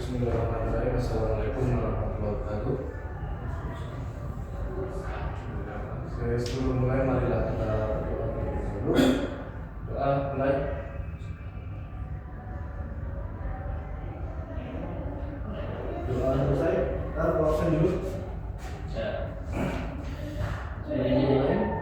Bismillahirrahmanirrahim. Assalamualaikum warahmatullahi wabarakatuh. Sebelum mulai, marilah kita berdoa terlebih dahulu. Doa mulai. Doa selesai. Ntar absen dulu. Sebelum mulai.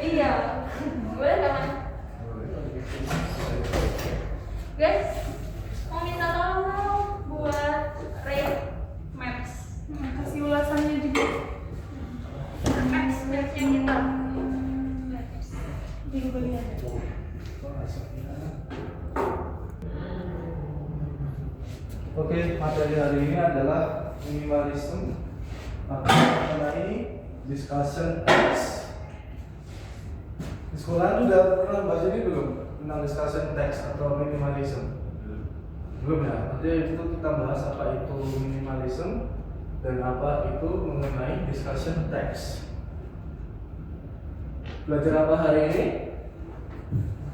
Iya, boleh nggak Mas? Guys, mau minta tolong dong buat rate maps. Kasih ulasannya juga. Maps yang kita. Di Google lihat. Oke, materi hari ini adalah minimalism. Mengenai discussion text. Di sekolah udah pernah baca ini belum tentang discussion text atau minimalism? Belum ya. Nanti itu kita bahas apa itu minimalism dan apa itu mengenai discussion text. Belajar apa hari ini?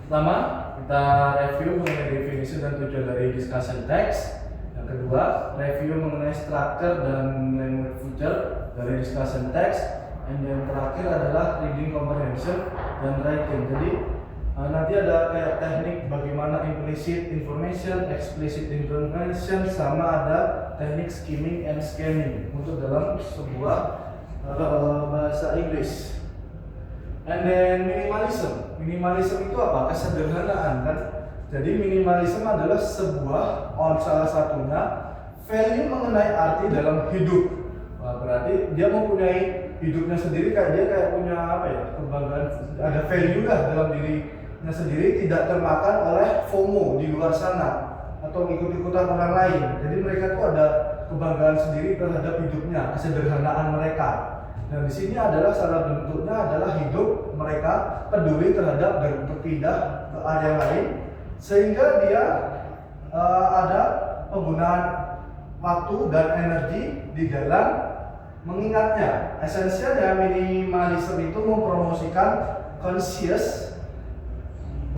Pertama, kita review mengenai definisi dan tujuan dari discussion text. Yang kedua, review mengenai structure dan language feature dari discussion text. Dan yang terakhir adalah reading comprehension dan writing. Jadi nanti ada kayak teknik bagaimana implicit information, explicit information, sama ada teknik skimming and scanning untuk dalam sebuah bahasa Inggris. And then minimalism. Minimalism itu apa? Kesederhanaan kan? Jadi minimalism adalah sebuah salah satunya value mengenai arti dalam hidup. Berarti dia mempunyai hidupnya sendiri, dia kayak punya apa ya, kebanggaan, ada value lah dalam dirinya sendiri, tidak termakan oleh FOMO di luar sana atau ikut-ikutan orang lain. Jadi mereka tuh ada kebanggaan sendiri terhadap hidupnya, kesederhanaan mereka. Dan di sini adalah salah bentuknya adalah hidup mereka peduli terhadap dan berpindah ke area lain, sehingga dia ada penggunaan waktu dan energi di dalam mengingatnya. Esensialnya minimalism itu mempromosikan conscious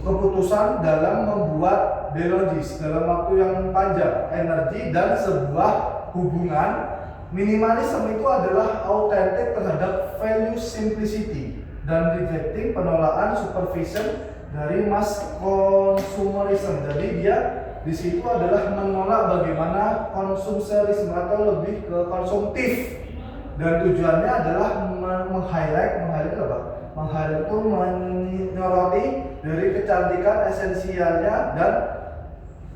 keputusan dalam membuat biologis dalam waktu yang panjang, energi dan sebuah hubungan. Minimalism itu adalah autentik terhadap value simplicity dan rejecting penolakan supervision dari mass consumerism. Jadi dia di situ adalah menolak bagaimana konsumerisme atau lebih ke konsumtif. Dan tujuannya adalah meng-highlight apa? Meng-highlight itu menyoroti dari kecantikan esensialnya dan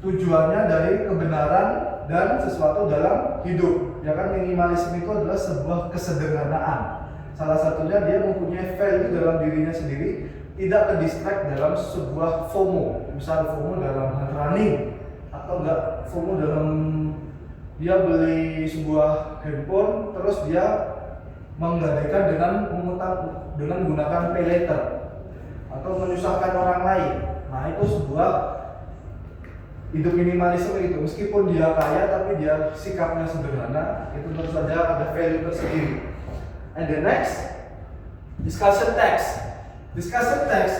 tujuannya dari kebenaran dan sesuatu dalam hidup. Ya kan, minimalisme itu adalah sebuah kesederhanaan. Salah satunya dia mempunyai value dalam dirinya sendiri, tidak ke-distract dalam sebuah FOMO. Misal FOMO dalam running atau enggak FOMO dalam dia beli sebuah handphone terus dia menggadaikan dengan menggunakan pay later atau menyusahkan orang lain. Nah, itu sebuah hidup minimalisme itu. Meskipun dia kaya tapi dia sikapnya sederhana, itu tentu saja ada value tersendiri. And the next, discussion text. Discussion text,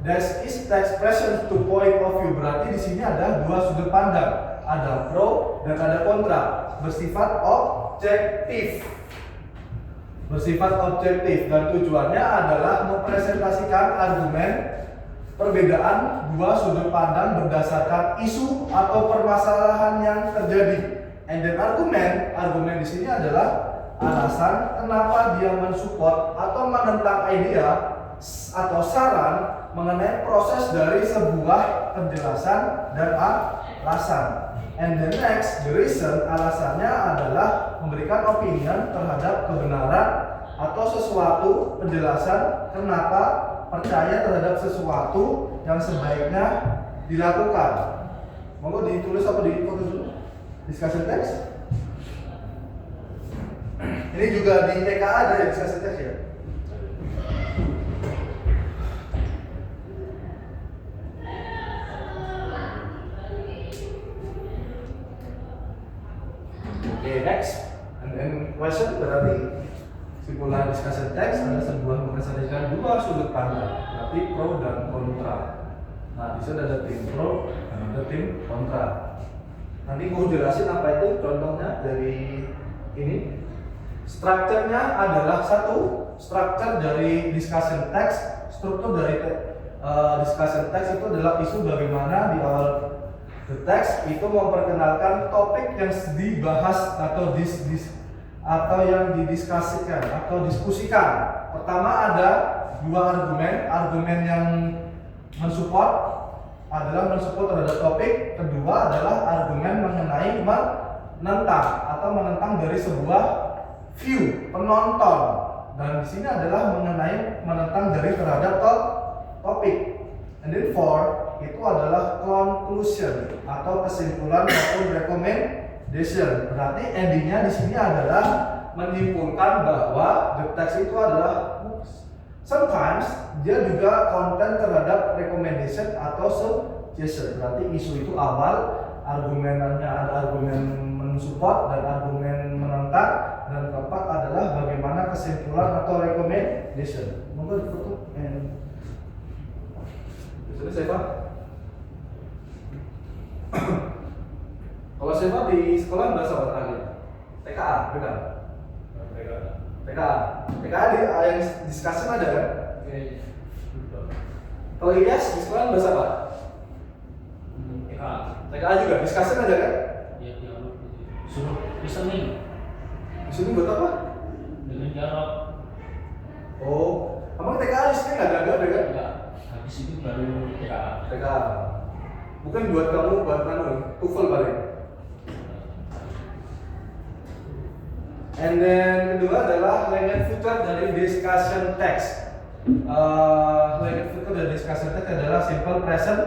that is text present to point of view. Berarti di sini ada dua sudut pandang. Ada pro dan ada kontra, bersifat objektif. Bersifat objektif dan tujuannya adalah mempresentasikan argumen perbedaan dua sudut pandang berdasarkan isu atau permasalahan yang terjadi. And then argumen di sini adalah alasan kenapa dia mensupport atau menentang idea atau saran mengenai proses dari sebuah penjelasan dan alasan. And the next, the reason, alasannya adalah memberikan opinion terhadap kebenaran atau sesuatu penjelasan kenapa percaya terhadap sesuatu yang sebaiknya dilakukan. Monggo ditulis apa di foto dulu? Discussion text. Ini juga di TKA ada ya discussion text ya. Oke, next. And then question berarti kesimpulan discussion text ada sebuah mempresentasikan dua sudut pandang, berarti pro dan kontra. Nah, di sini ada tim pro dan ada tim kontra. Nanti mau jelasin apa itu contohnya dari ini. Strukturnya adalah satu, struktur dari discussion text, struktur dari discussion text itu adalah isu bagaimana di awal the text itu memperkenalkan topik yang dibahas atau atau yang didiskusikan atau diskusikan. Pertama ada dua argumen yang mensupport adalah mensupport terhadap topik, kedua adalah argumen mengenai menentang dari sebuah view penonton, dan di sini adalah menentang dari terhadap topik. And then four itu adalah conclusion atau kesimpulan maupun recommendation. Berarti endingnya di sini adalah menyimpulkan bahwa the text itu adalah sometimes dia juga konten terhadap recommendation atau suggestion. Berarti isu itu awal, argumennya ada argumen mensupport dan argumen menentang, dan keempat adalah bagaimana kesimpulan atau recommendation. Monggo difoto and jadi saya Pak. Kalau saya di sekolah bahasa apa terakhir? TKA, benar? TKA di yang discussion ada kan? Kalau IAS di sekolah bahasa apa? TKA juga discussion ada kan? Iya. Suruh listening. Listening buat apa? Dengan jarak. Oh, emang TKA listening ada kan? Ya, habis itu baru TKA. Bukan buat kamu buat TOEFL balik. And then kedua adalah language feature dari discussion text. Language feature dari discussion text adalah simple present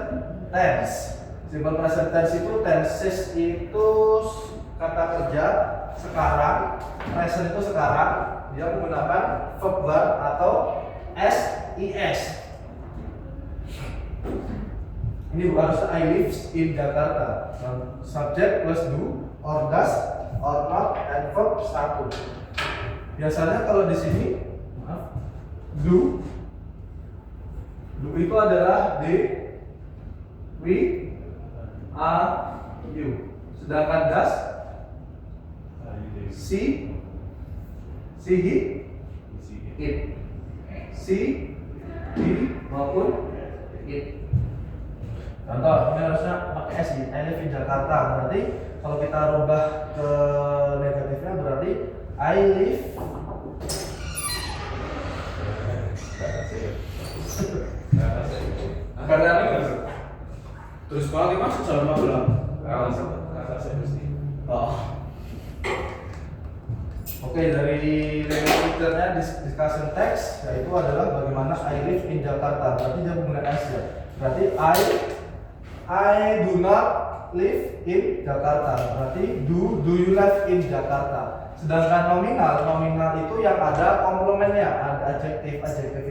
tense. Simple present tense itu tenses itu kata kerja sekarang, present itu sekarang, dia menggunakan verb atau SIS. Ini harus I live in Jakarta. Subject plus do or does or not and verb satu. Biasanya kalau di sini do itu adalah we, are, you. Sedangkan does he, it. He maupun it. Contoh, ini harusnya pakai S ya, I live in Jakarta. Berarti kalau kita rubah ke negatifnya berarti I live karena ini terus malah dimasuk sama pulang. Oh. Oke, dari feature-nya discussion text yaitu adalah bagaimana I live in Jakarta. Berarti dia menggunakan S ya. Berarti I do not live in Jakarta. Berarti do you live in Jakarta. Sedangkan nominal itu yang ada komplemennya, ada adjektif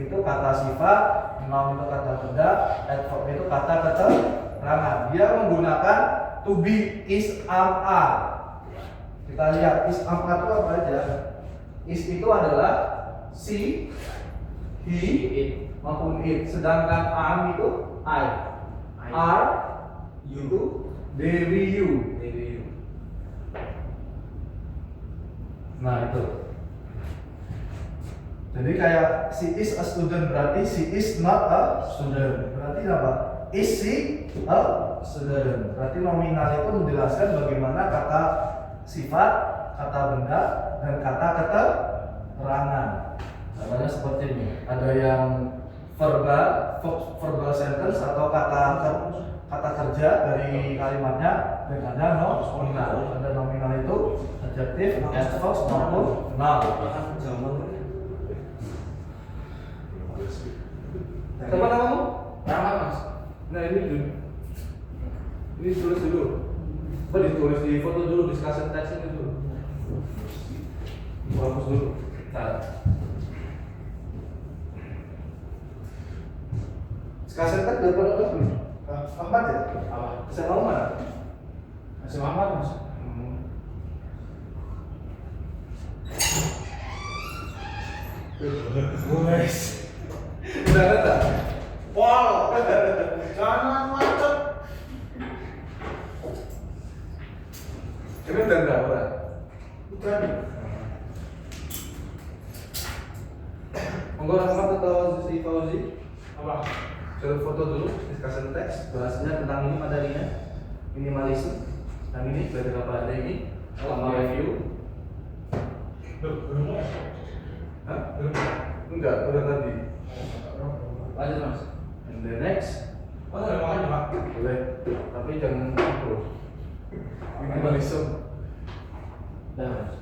itu kata sifat, noun itu kata benda, adverb itu kata keterangan. Dia menggunakan to be, is, are. Kita lihat is, are itu apa aja. Is itu adalah she, he, it maupun it. Sedangkan am itu I. Are, you, they, you. Nah itu. Jadi kayak she is a student berarti she is not a student. Berarti apa? Is she a student? Berarti nominal itu menjelaskan bagaimana kata sifat, kata benda, dan kata keterangan. Contohnya seperti ini. Ada yang verbal sentence atau kata kerja dari kalimatnya, dan ada nominal. Ada nominal itu adjektif, adverb maupun noun. Siapa namamu? Nama Mas. Nah ini tulis dulu. Coba ditulis di foto dulu discussion text ini dulu. Hapus dulu. Nah, Sekarang kan udah pada belum? Ahmad ya? apa? SMA mana? Masih Muhammad mas? Wes. Udah ada. Pol, jangan macet. Ini udah enggak udah. Udah nih. Monggo Ahmad atau si Fauzi. Apa? Coba foto dulu, discussion text, bahasnya tentang ini materinya, minimalism, yang ini belajar apa ada ini, sama review. Belum ya? Hah? Enggak, udah tadi. Lanjut mas. And the next, Oh, memang aja pak. boleh, tapi jangan intro. Minimalism, Dah mas.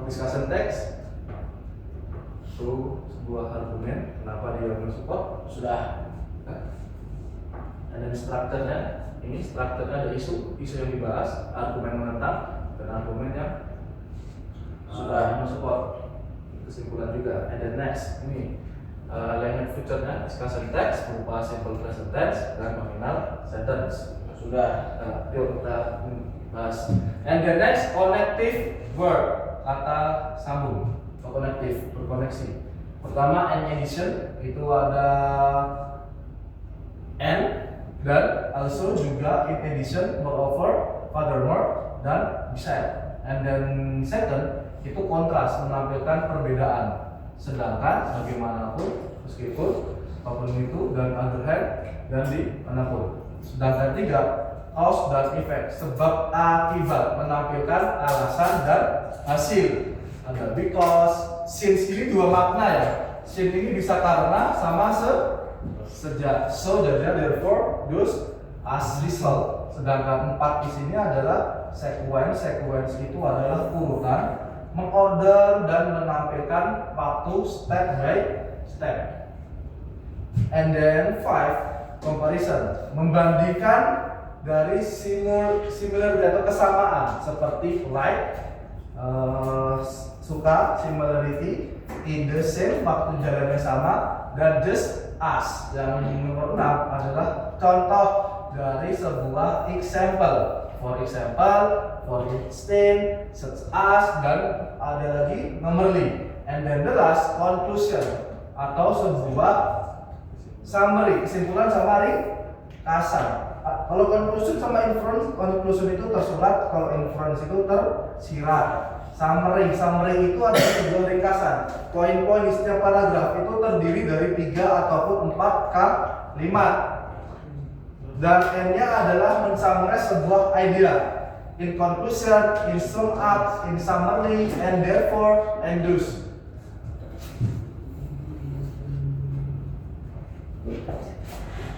discussion text, itu sebuah argumen, kenapa dia mensupport, Sudah. dan strukturnya, ini strukturnya ada isu yang dibahas, argumen menentang, dan argumen yang sudah mensupport. Kesimpulan juga. And then next, ini language feature-nya, discussion text berupa simple present tense dan nominal sentence. Sudah. Nah, yuk kita bahas. And the next, connective verb, kata sambung atau connective, berkoneksi. Pertama, an addition, itu ada and, dan also juga in addition, moreover, furthermore, dan beside. And then second, itu kontras, menampilkan perbedaan. Sedangkan bagaimanapun, meskipun, apapun itu, dan other hand, dan di manapun. Sedangkan tiga, cause dan effect, sebab akibat, menampilkan alasan dan hasil. Ada because, since ini dua makna ya. Since ini bisa karena sama sejak, so jadinya therefore, thus, as result. Sedangkan empat di sini adalah sequence. Sequence itu adalah urutan, mengorder dan menampilkan waktu step by step. And then five, comparison, membandingkan dari similar atau kesamaan seperti like, suka, similarity, in the same, waktu jalannya sama, dan just as. Yang nomor 6 adalah contoh dari sebuah example. For example, for instance, such as, dan ada lagi nomor 5. And then the last, conclusion, atau sebuah summary, kesimpulan sama ringkasan. Kalau conclusion sama inference, conclusion itu tersurat, kalau inference itu tersirat. Summary itu adalah sebuah ringkasan. Poin-poin di setiap paragraf itu terdiri dari 3 ataupun 4 kalimat. Dan N-nya adalah mensummarize sebuah idea. In conclusion, in sum up, in summary, and therefore, and thus.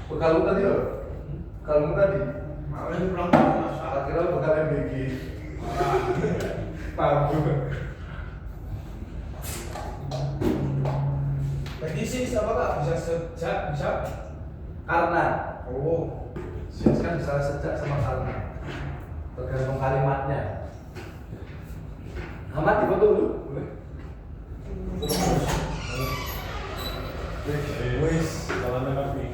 Bekalmu tadi loh. Bekalmu tadi. Malah ini pulang mas. Akhirnya bekal MBG. Paham. Berarti sih apa kak? Bisa sejak, bisa Karena. Oh, Since kan bisa sejak sama karena. Tergantung kalimatnya. Ahmad difoto dulu, boleh? wis jalan lagi.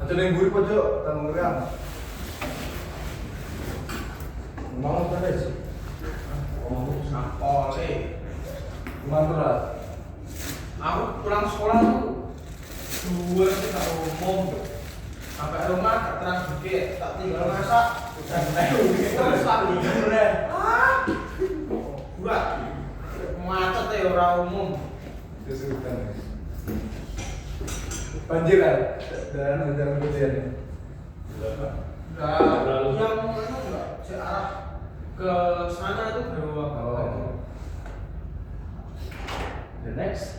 Atau yang gurih pojok, tanggung ngerang. Mau terus. Oh, napole. Mantra. Aku pulang sekolah tuh dua kita umum tuh. Sampai rumah gak terang dikit, tak tinggal masak. Terus tak tidur deh. Buat macet ya orang umum. Kesulitan. Banjir kan? Dan hujan hujan. Nah, yang mana enggak searah ke sana itu berubah. Oh. The next.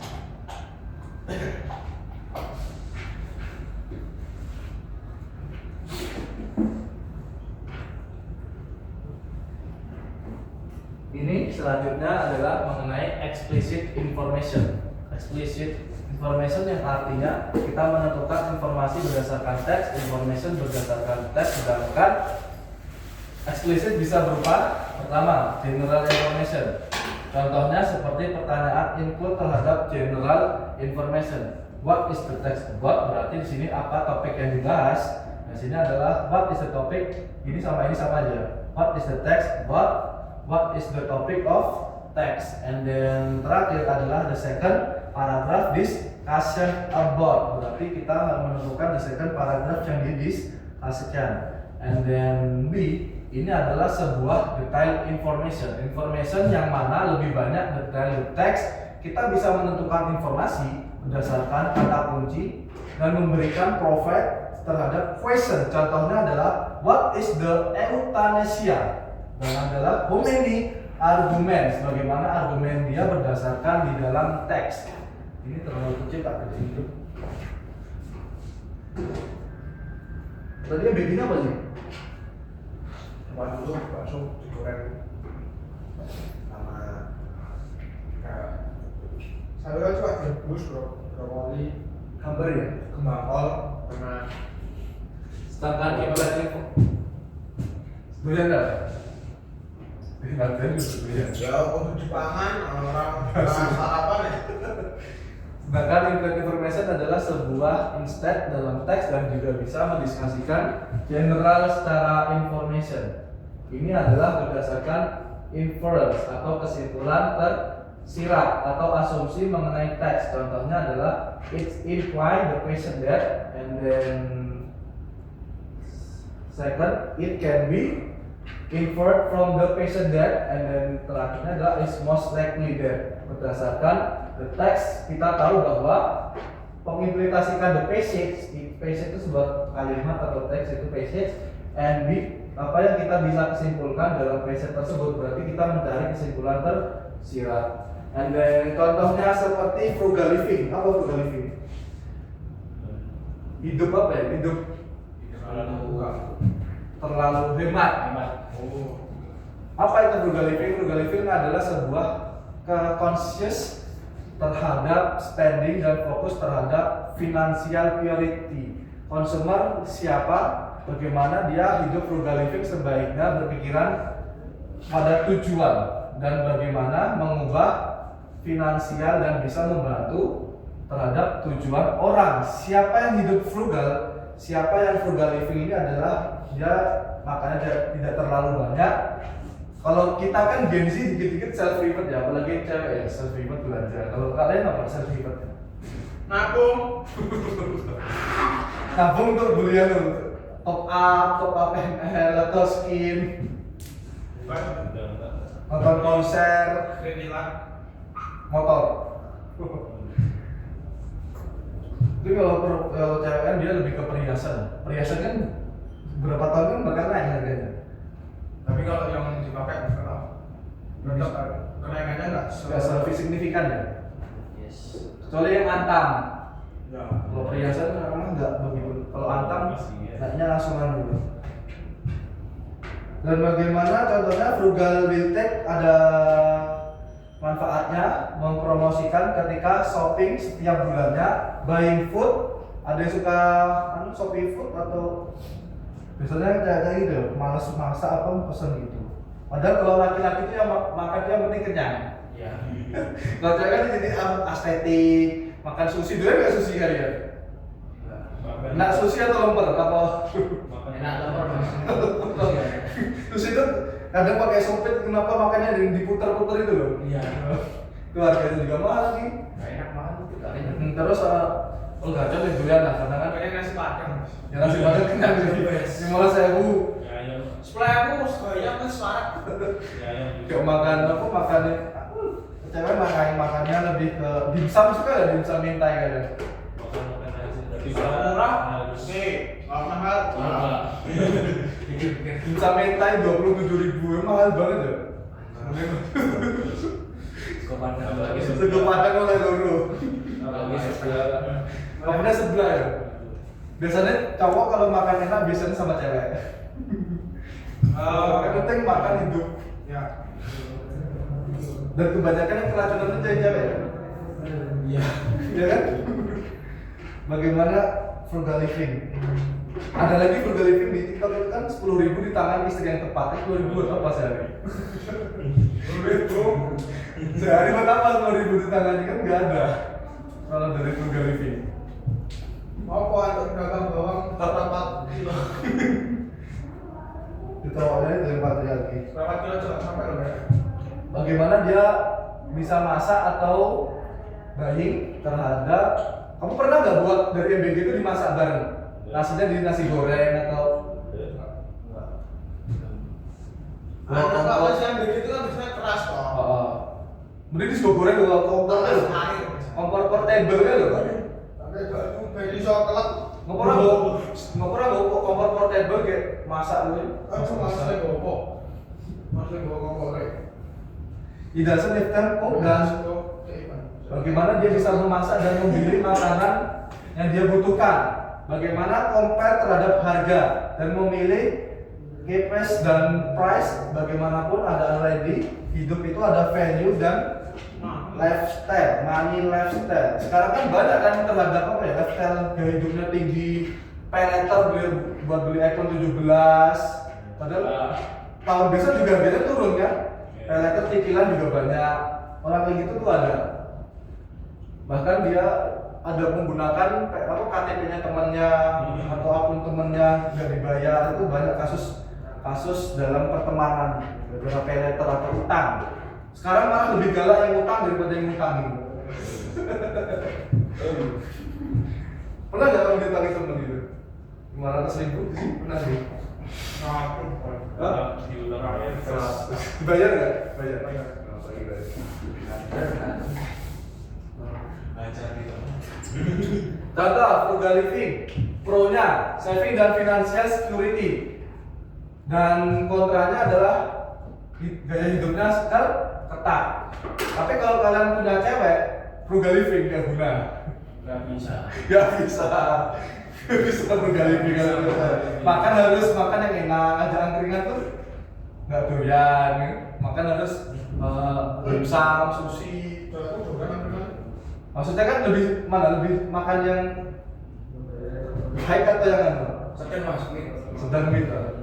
Ini selanjutnya adalah mengenai explicit information. Explicit Information yang artinya kita menentukan informasi berdasarkan teks, information berdasarkan teks, sedangkan explicit bisa berupa pertama general information. Contohnya seperti pertanyaan include terhadap general information. What is the text about? Berarti di sini apa topik yang dibahas? Di sini adalah what is the topic. Ini sama aja. What is the text about? What is the topic of text? And then terakhir adalah the second paragraph discussion about. Berarti kita menentukan the second paragraph yang didiskusikan. And then B, ini adalah sebuah detail information. Information yang mana lebih banyak detail teks. Kita bisa menentukan informasi berdasarkan kata kunci dan memberikan profile terhadap question. Contohnya adalah what is the euthanasia? Dan adalah how many arguments? Bagaimana argumen dia berdasarkan di dalam teks. Ini terlalu kecil tak kecil itu. Tadi bikinnya apa sih? Coba dulu langsung digoreng sama kayak saya kan suka direbus brokoli, Gambar ya? kembang kol sama Sedangkan implementing Durian dah. Durian ya untuk dipangan orang sarapan ya. Sedangkan input information adalah sebuah instead dalam teks dan juga bisa mendiskusikan general secara information. Ini adalah berdasarkan inference atau kesimpulan tersirat atau asumsi mengenai teks. Contohnya adalah it imply the question that, and then second it can be inferred from the question that, and then terakhirnya adalah is most likely that. Berdasarkan the text kita tahu bahwa mengimplementasikan the passage itu sebuah kalimat atau teks itu passage, and apa yang kita bisa kesimpulkan dalam passage tersebut, berarti kita mencari kesimpulan tersirat. And then contohnya seperti frugal living. Apa frugal living? Hidup apa ya? Hidup terlalu hemat. Oh. Apa itu frugal living? Frugal living adalah sebuah conscious terhadap spending dan fokus terhadap financial priority. Consumer siapa? Bagaimana dia hidup frugal living sebaiknya berpikiran pada tujuan dan bagaimana mengubah finansial dan bisa membantu terhadap tujuan orang. Siapa yang hidup frugal? Siapa yang frugal living ini adalah dia makanya tidak terlalu banyak. Kalau kita kan Gen Z dikit-dikit self reward ya, apalagi cewek ya self reward belanja. Kalau kalian apa self reward? Nabung. Nabung untuk belian top up ML atau skin, nonton konser, Kredilan. motor. Tapi kalau cewek kan dia lebih ke perhiasan. Perhiasan kan berapa tahun kan bakal naik harganya. Tapi kalau yang dipakai kalau tetap kenaikannya nggak Nggak signifikan ya. yes. Kecuali yang antam. Ya. Kalau perhiasan memang nggak begitu. Kalau antam naiknya langsungan dulu. Dan bagaimana contohnya frugal will take ada manfaatnya mempromosikan ketika shopping setiap bulannya, buying food. Ada yang suka shopping food atau biasanya kayak gitu, malas masak apa pesen gitu. Padahal kalau laki-laki itu yang makan dia penting kenyang. Ya. Kalau cewek kan jadi estetik, makan sushi dulu nggak sushi kalian? Nak sushi atau lemper apa? Enak lemper mas. Sushi itu kadang pakai sopit, kenapa makannya diputar-putar itu loh? Iya. Itu harganya juga mahal nih. Gak enak banget itu kalinya. Terus nggak ada yang durian lah, karena kan Pengen nasi padang. ya nasi padang kenyang gitu. 15.000. Sebelah aku sekalian kan suara. Gak makan apa makannya? Cewek makannya lebih ke dimsum, suka ya dimsum mintai kalian? Murah. Oke. Kalau mahal. Dimsum mintai 27.000, mahal banget ya. Sego padang oleh loro. Kamunya sebelah ya. Biasanya cowok kalau makan enak biasanya sama cewek. Yang penting makan hidup. Ya. Dan kebanyakan yang keracunan itu cewek. Iya. Ya kan? Bagaimana frugal living? Ada lagi frugal living di TikTok itu kan 10.000 di tangan istri yang tepat. 10.000 buat apa sehari? 10.000 sehari buat apa 10.000 di tangan kan nggak ada. Kalau dari frugal living. Apa untuk dagang bawang berapa kilo? Ditawarnya dari patriarki. Berapa kilo coba sampai lo ya? Bagaimana dia bisa masak atau buying terhadap, kamu pernah nggak buat dari MBG itu dimasak bareng? Nasinya di nasi goreng atau Ada kalau yang begitu kan biasanya keras kok. Mending di sego goreng kalau kompor Keras tuh, air. kompor portable kan loh kan? Tapi kalau beli coklat, Kompor kompor portable kayak masak lu. aku masih gopo. Masih gopo kompor. It doesn't have time cook dan bagaimana dia bisa memasak dan memilih makanan yang dia butuhkan. Bagaimana compare terhadap harga dan memilih KPIs dan price. Bagaimanapun ada already, hidup itu ada value dan lifestyle, money lifestyle. Sekarang kan banyak kan terhadap apa ya, lifestyle gaya hidupnya tinggi, paylater buat beli iPhone 17. Padahal tahun besok juga harganya turun kan. Paylater cicilan juga banyak. Orang kayak gitu tuh ada. Bahkan dia ada menggunakan KTP-nya temannya atau akun temannya nggak dibayar. Itu banyak kasus dalam pertemanan gara-gara paylater atau utang. Sekarang malah lebih galak yang utang daripada yang utangin. Pernah nggak kamu ditagih temen gitu? 500.000 sih pernah sih. Hah? Dibayar nggak? Bayar. Data frugal living, pro-nya saving dan financial security, dan kontranya adalah gaya hidupnya ketat. Tapi kalau kalian punya cewek, frugal living gak guna. Nggak bisa. Gak bisa frugal living. Makan harus makan yang enak, aja angkringan tuh nggak doyan. Makan harus dimsum, sushi. Maksudnya kan lebih makan yang high atau yang anu? Sedang gitu.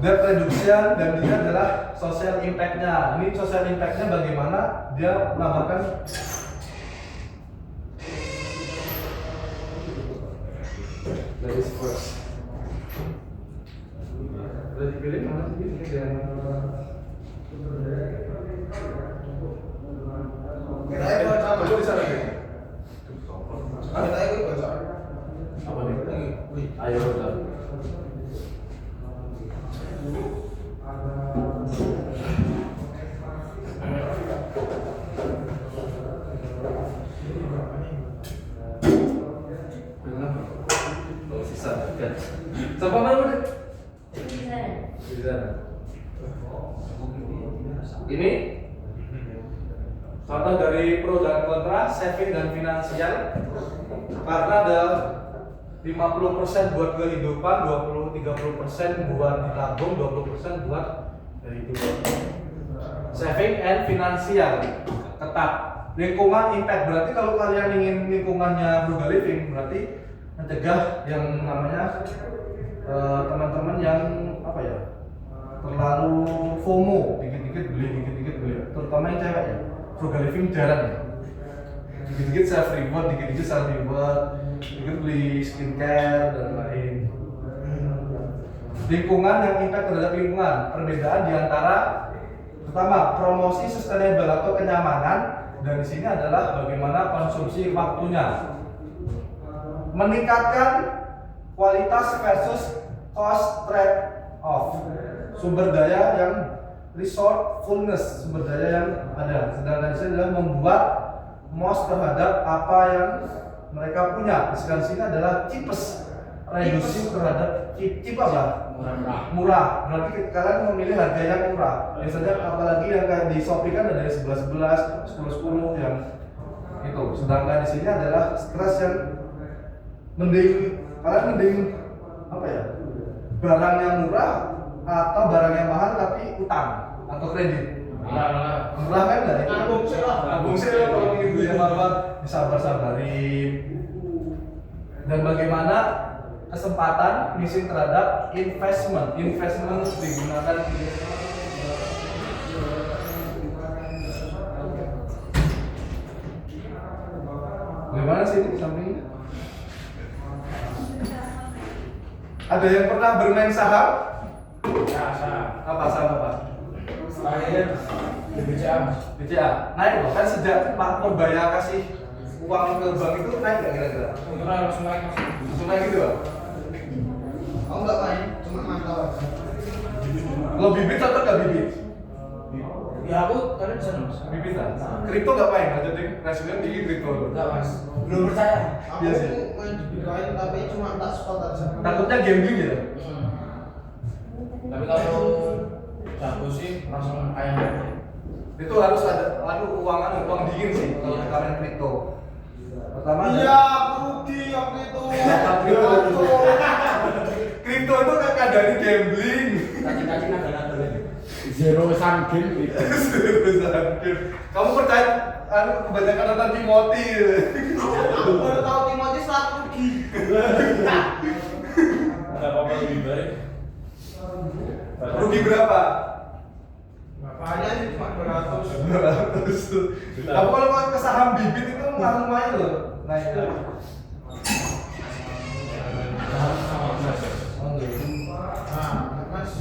Debt reduction dan ini adalah social impact-nya. Ini social impact-nya bagaimana dia menambahkan ladies first. Udah dipilih mana sih ini yang Kita itu baca coba di sana deh. Kita itu baca. Apa nih? Wih. Ayo udah. Oh, sisa kan. Sampai mana udah? Di sana. Ini contoh dari pro dan kontra saving dan finansial, karena ada 50% buat kehidupan, 20-30% buat ditabung, 20% buat kehidupan. Saving and finansial ketat. Lingkungan impact, berarti kalau kalian ingin lingkungannya frugal living, berarti mencegah yang namanya teman-teman yang apa ya, terlalu FOMO, dikit-dikit beli, terutama yang cewek ya. Frugal living jarang ya, dikit-dikit self reward, dikit beli skincare dan lain. Lingkungan yang impact terhadap lingkungan, perbedaan diantara pertama promosi sustainable atau kenyamanan, dan di sini adalah bagaimana konsumsi waktunya, meningkatkan kualitas versus cost trade off, sumber daya yang resourcefulness, sumber daya yang ada. Sedangkan di sini adalah membuat most terhadap apa yang mereka punya. Sedangkan di sini adalah cheapest, reducing terhadap cheap apa? Murah. Berarti kalian memilih harga yang murah. Biasanya apalagi yang kayak di Shopee kan ada yang 11-11, 10-10 yang itu. Sedangkan di sini adalah stress yang mending apa ya? Barang yang murah atau barang yang mahal tapi utang atau kredit. Murah kan dari Nabung sih lah. Nabung sih lah kalau ibu yang apa disabar-sabarin. Dan bagaimana kesempatan missing terhadap investment digunakan bagaimana sih ini sampingnya? Ada yang pernah bermain saham? Apa saham apa? Akhirnya di BCA. BCA naik loh kan sejak Pak Purbaya kasih uang ke bank itu naik nggak kira-kira? Langsung naik. Langsung naik gitu Pak? Aku nggak main, cuma mantau aja. Kalau bibit cocok nggak bibit? Ya aku tadi di sana mas. Bibit kan? Kripto nggak main, nggak jadi resikonya tinggi kripto. Enggak mas. Belum percaya. Aku Iya sih. main di Bitcoin tapi cuma tak spot aja. Takutnya gambling ya? Tapi kalau jago sih langsung ayam. Itu harus ada uang dingin sih kalau kita main kripto. Pertama Iya, aku rugi waktu itu. kripto itu kakak dari gambling. Kacing-kacing ada Zero sum game gitu. Kamu percaya kebanyakan nonton Timothy? Aku baru tahu Timothy saat rugi. Ada apa lebih baik? Rugi berapa? Makanya sih cuma 200. 200. Tapi kalau mau ke saham bibit itu lumayan loh. Naik. Nah, Mas.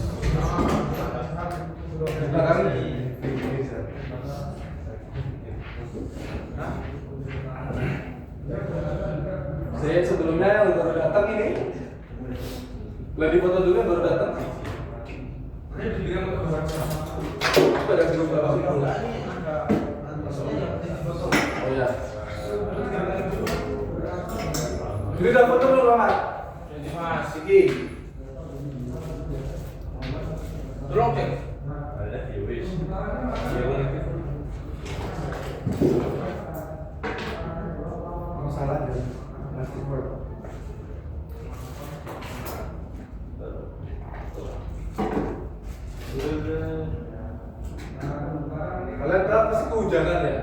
Kita kan saya sebelumnya yang baru datang ini lagi foto dulu yang baru datang. Ini dilihat untuk bersama. Ada grup berapa sih? Enggak, ini ada maksudnya yang penting foto. Oh ya. Ini udah foto belum Lama? Jadi mas, Siki. Tolong cek. Ada Yowis. Masalah aja. Masih work. Kalian tahu pasti kehujanan ya?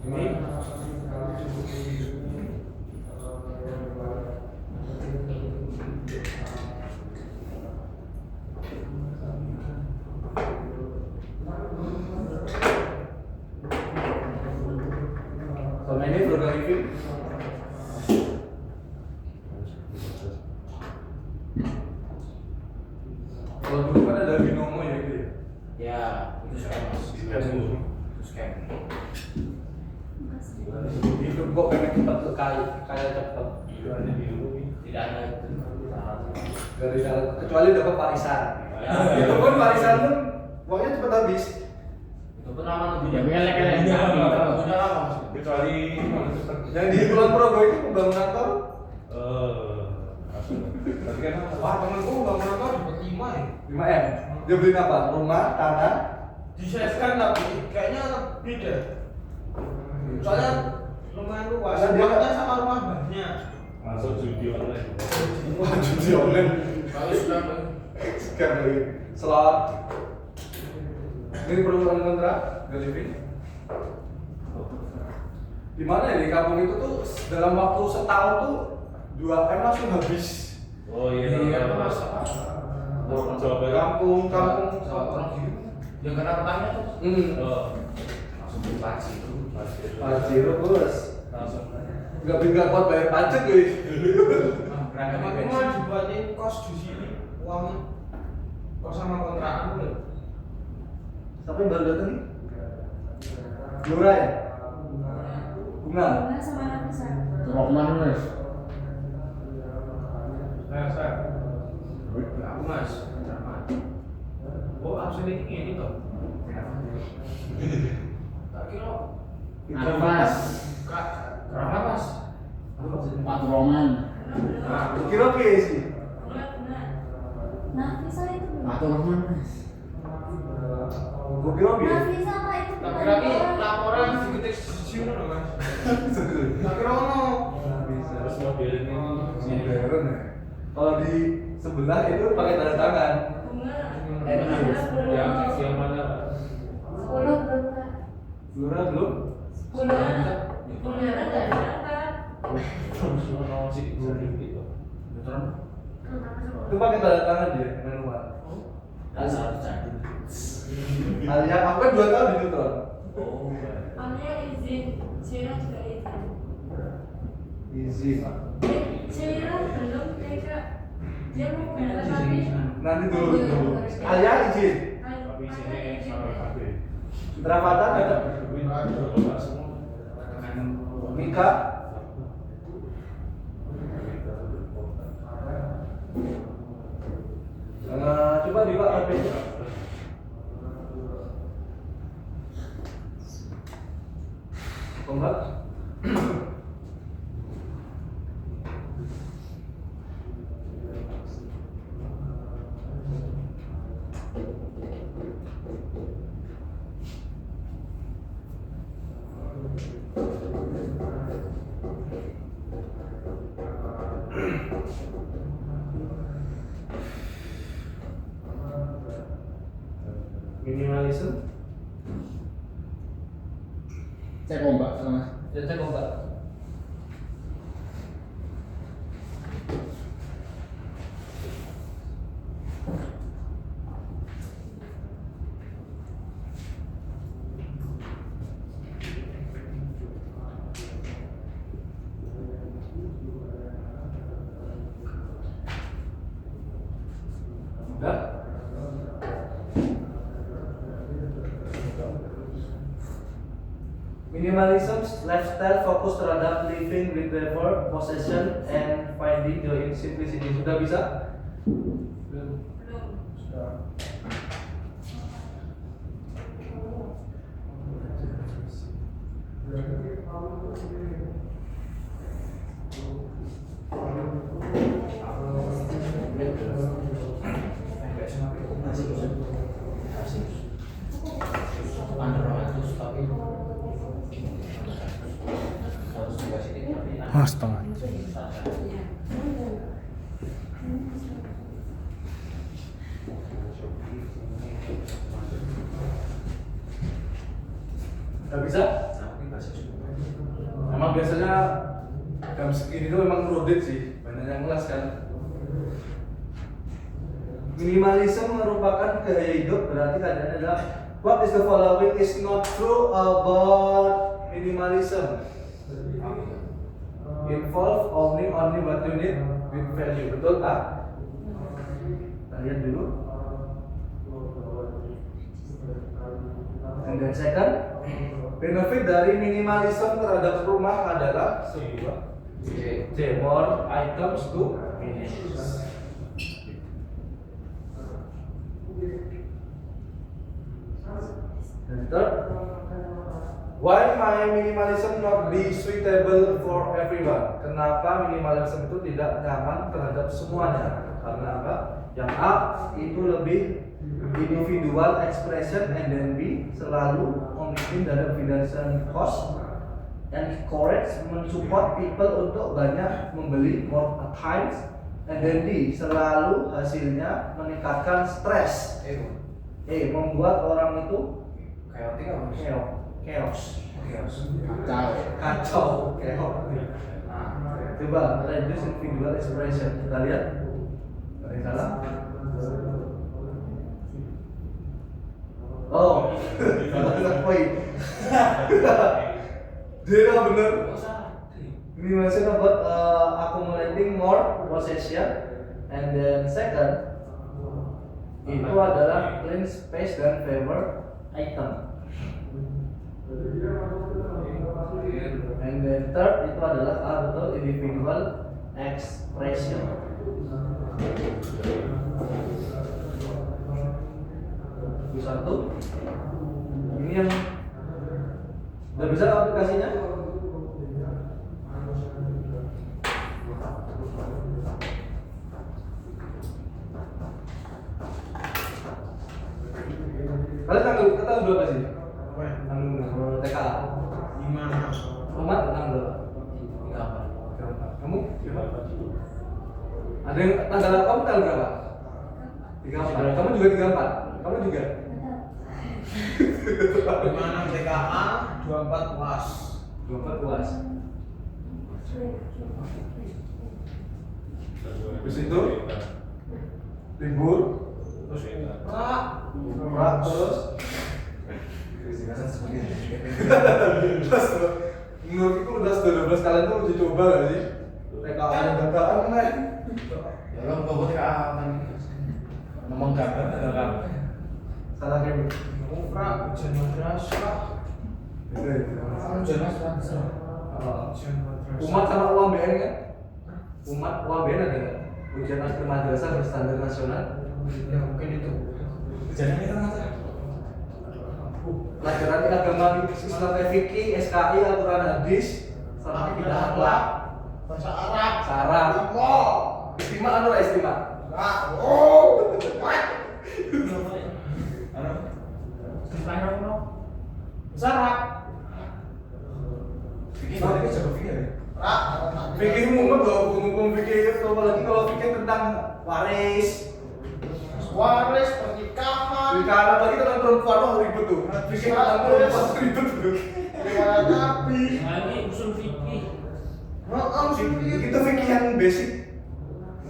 Ini Selama ini program review. Kalau dulu kan ada binomo ya gitu ya. ya itu scam mas. Scam. Itu scam. Hidup kok pengen cepat kaya cepat. Tidak ada itu. Dari kecuali dapat warisan. Ya. Itu pun warisan pun uangnya cepat habis. Itu pun lama nunggunya. Ya, elek-elek. Nunggunya lama mas. Kecuali Yang di Kulon Progo itu pembangunan tol. tapi kan Wah, temanku bangun apa dapat 5 ya. 5M. Dia beli apa? Rumah, tanah. Disesuaikan tapi kayaknya lebih deh. Soalnya lumayan luas. Karena dia- Rumahnya sama rumah banyak. masuk judi online. Wah, judi online. Kalau sudah Sekarang lagi slot. Ini program kontrak dari living. Di mana ya di kampung itu tuh dalam waktu setahun tuh 2M langsung habis. Oh iya iya. mas. Coba Kampung. Orang gitu. Yang kena petangnya tuh. Oh, Langsung dipaci itu. Pajero bos. langsung. Nggak kuat bayar pajak guys. Berangkat Aku di mau dibuatin kos di sini uangnya. Kos sama kontrakan dulu. Siapa yang baru datang nih? Lura ya? Bunga? sama Nafisa. Rohman mas. Saya. Aku mas. Oh absen ini toh. Tak kira. Nafas. Kak, kenapa mas? Pak Roman. Nah, kira oke sih. Nafisa itu Pak Roman mas. Gue kira oke. Nafisa apa itu? Tak kira ini laporan diketik sini loh mas. Tak kira ono. Harus modelin ini. Modern ya. Kalau di sebelah itu pakai tanda tangan. Bunga. Yang mana? 10 belum Pak. Lura belum? 10. Bunga enggak ada. Itu pakai tanda tangan dia manual. Alia aku kan 2 tahun di Neutron. Alia izin, Cira juga izin. Izin. Cira belum tega. Dia mau berangkat tapi Nanti dulu. Alia izin. Tapi sini sama KB. Dravata tetap. Mika. Coba dibuka HP. Tombak. Minimalism. Cek ombak sama. Ya cek ombak. Udah? Minimalism lifestyle fokus terhadap living with effort, possession, and finding joy in simplicity. Sudah bisa? belum. Sudah. Setengah. Gak bisa? Emang biasanya jam segini tuh memang crowded sih, banyak yang kelas kan. Minimalism merupakan gaya hidup, berarti keadaannya adalah what is the following is not true about minimalism. Involve owning only what you need with value. Betul tak? Kita lihat dulu. And then second, benefit dari minimalism terhadap rumah adalah sebuah more items to manage. And third, why my minimalism not be suitable for everyone? Kenapa minimalism itu tidak nyaman terhadap semuanya? Karena apa? Yang A itu lebih individual expression, and then B selalu memimpin dalam financial cost, and encourage mensupport people untuk banyak membeli more times, and then D selalu hasilnya meningkatkan stres. Membuat orang itu chaos. Kacau. Nah, coba reduce individual expression. Kita lihat. Ada yang salah? Oh, salah poin. Dia bener. Ini masih about accumulating more possession, and then second itu adalah clean space dan favor item. And then third itu adalah betul individual expression. Satu. Ini yang udah bisa aplikasinya? Kalian tanggal berapa sih? Tanggal TK. Gimana? Umat tanggal berapa? Kamu? Ada yang Tanggal kamu tanggal berapa? 34. Kamu juga 34. Kamu juga. 26 TKA, 24 UAS. 24 UAS. Habis itu libur, Terus ini. terus menurutku udah 12 kalian tuh uji coba gak sih? TKA yang gagaan kan? Ya lo bawa TKA kan. Ngomong gagal gagal. Salah game. Mufra, ujian madrasah. Ujian mas kan. Ujian madrasah. Umat sama UABN kan? Umat UABN ada nggak? Ujian akhir madrasah berstandar nasional. Ya mungkin itu. Ujiannya kita nggak tahu. Pelajaran agama Islam fikih, SKI, Al-Quran hadis, sama kita akhlak, Bahasa Arab. saraf. Allah. Istimewa anu istimewa. Enggak. Oh. Saraf. Kita coba pikir ya. Fikih umum loh, umum fikih itu apalagi kalau fikih tentang waris. Waris pernikahan. Fikih apalagi tentang perempuan wah ribet tuh. Fikih tentang perempuan ribet tuh. Riwayat Nabi. Nah ini usul fikih. Usul fikih. Itu fikih yang basic.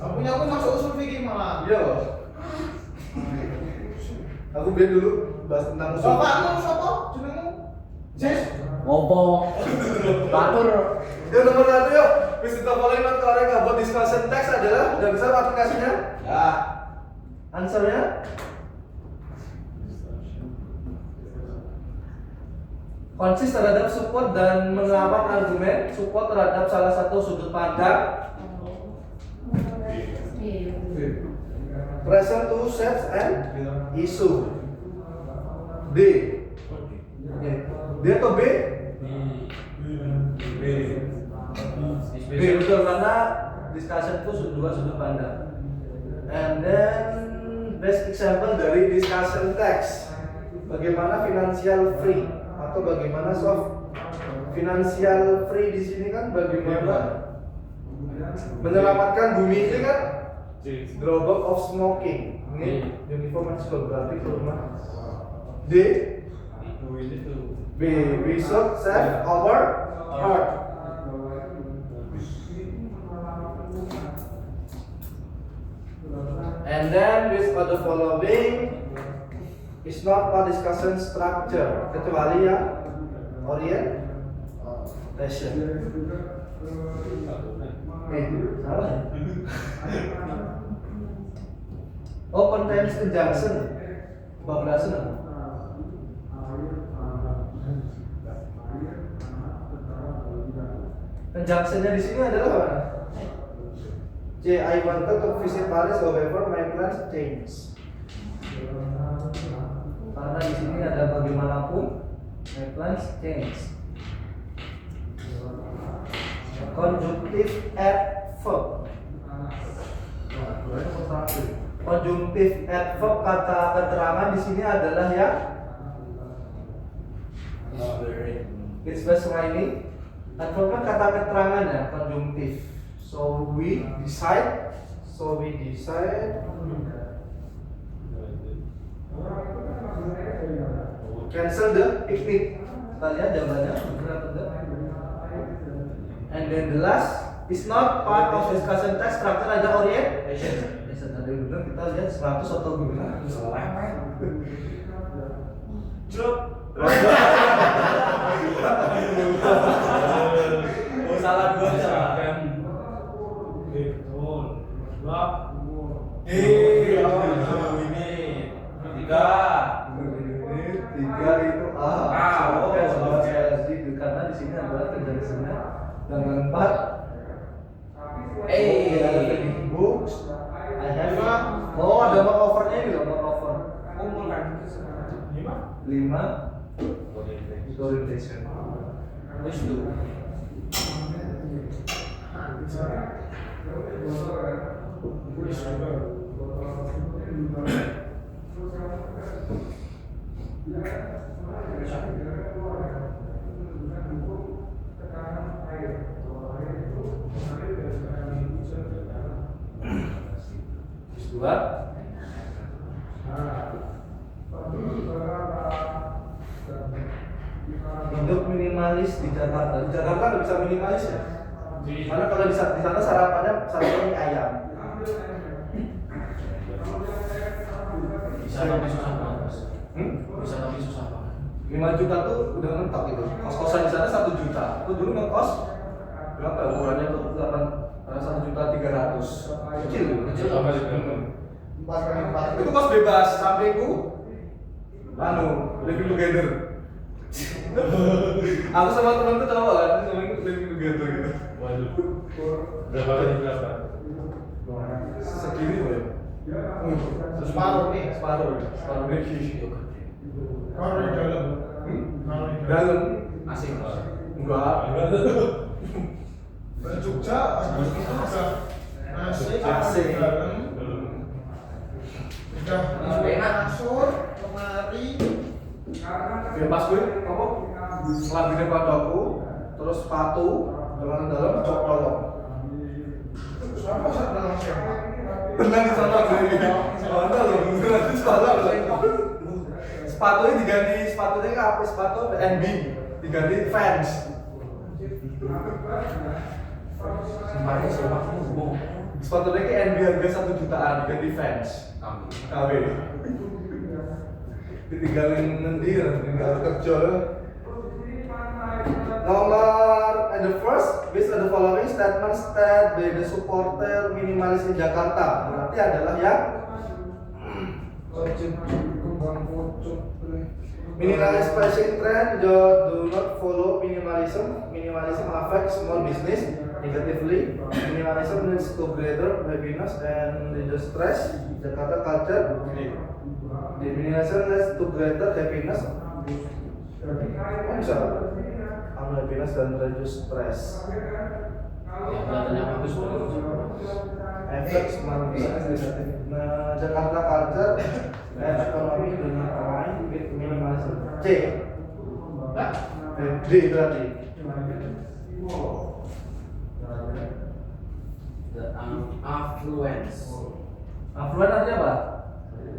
Punya aku masuk usul fikih malah. Iya. Aku biar dulu bahas tentang usul. Bapakmu siapa? Jenengmu? Jis. Ngopo. Batur. Yang nomor 1 yuk. Please the following not correct about discussion text adalah udah bisa aplikasinya? Ya. Answernya? Konsis terhadap support dan melawan argumen, support terhadap salah satu sudut pandang, Present to set and issue. D. D atau B? B betul karena discussion itu dua sudut pandang. And then best example dari discussion text. Bagaimana financial free atau bagaimana soft financial free di sini kan bagaimana menyelamatkan bumi ini kan drawback of smoking. Ini uniform school berarti rumah. D. B. We should save our heart. And then with the following is not a discussion structure kecuali yang orientation. Salah ya? Open tense conjunction bablasan. Conjunctionnya di sini adalah apa? C. I wanted to visit Paris, however my plans changed. Karena di sini ada bagaimanapun, my plans change. Conjunctive adverb. Conjunctive adverb kata keterangan di sini adalah yang it's best rhyming. Adverb kan kata keterangan ya, conjunctive. So we decide. Cancel the picnic. Kita lihat jawabannya benar atau enggak. And then the last is not part of discussion text structure ada orientation. Ada yang benar kita lihat 100 atau gimana? Salah. Drop. Oh salah dua salah. Betul. Dua. Ini 3 itu A. Oke, karena di sini adalah conjunctionnya dengan 4. Ada reading books. I have. Oh ada more overnya ini loh, more over. umur kan. 5 orientation. Wis tuh. kedua, hidup minimalis di Jakarta. Di Jakarta nggak bisa minimalis ya? Karena kalau di sana sarapannya mie ayam. Bisa tapi susah banget, Mas. Bisa tapi susah banget. 5 juta tuh udah mentok gitu. Kos-kosan di sana 1 juta. Aku dulu ngekos berapa ukurannya tuh 1.300.000. Kecil. Kecil apa sih? 4 kali 4 Itu kos bebas sampingku. Living together. Aku sama temanku cowok kan, living together gitu. Waduh. Berapa kali berapa? Segini boleh. Separuh nih. Separuh nih. Kalau di dalam. Kalau di Dalam. Asing. Enggak. Jogja harus itu juga AC AC. dalam. Udah Enak. kasur, lemari. Ya pas gue apa? Selambine padaku, terus sepatu, dalam jok tolong. Sama dalam siapa? Tenang di sana gue ini. Ada loh, beneran di sana loh. Sepatunya diganti, sepatunya apa? Sepatu NB diganti Vans. Sempatnya sewa ngomong. Sepatunya ke NB harga 1 jutaan diganti Vans. KW. Ditinggalin nanti, tinggal kerja. Nomor and the first, based on the following statement state by the supporter minimalis in Jakarta. Berarti adalah yang minimalis pricing trend do not follow minimalism. Minimalism affects small business negatively. Minimalism leads to greater happiness and reduce stress. Jakarta culture. The minimalism leads to greater happiness. Bisa happiness dan reduce stress. Ya, kelihatannya bagus banget. Efek small business negatif. Nah, Jakarta culture and economy do not align with minimalism. C. D berarti. The affluence. Affluent artinya apa?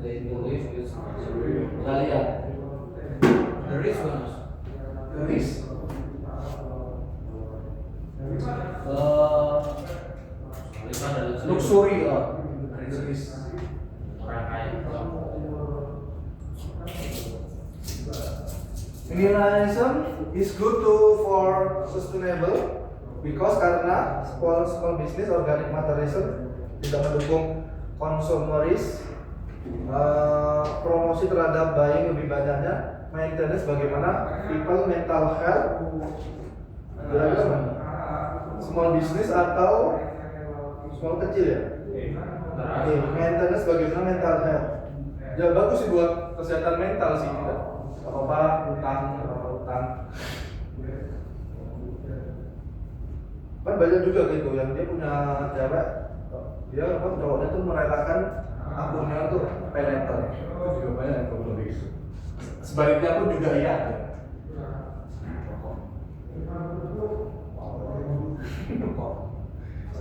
They believe is Kita lihat. the rich ones. Risk. Luxury risk. Orang kaya. Minimalism is good for sustainable because karena small business organic materialism tidak mendukung konsumeris, promosi terhadap buying lebih banyaknya, maintenance bagaimana people mental health, small business atau small kecil ya. Oke, maintenance bagaimana mental health. Ya bagus sih buat kesehatan mental sih kita. Apa utang. Kan banyak juga gitu yang dia punya cewek, dia apa cowoknya tuh merelakan akunnya tuh pay letter. Itu juga banyak yang problem gitu. Sebaliknya pun juga iya.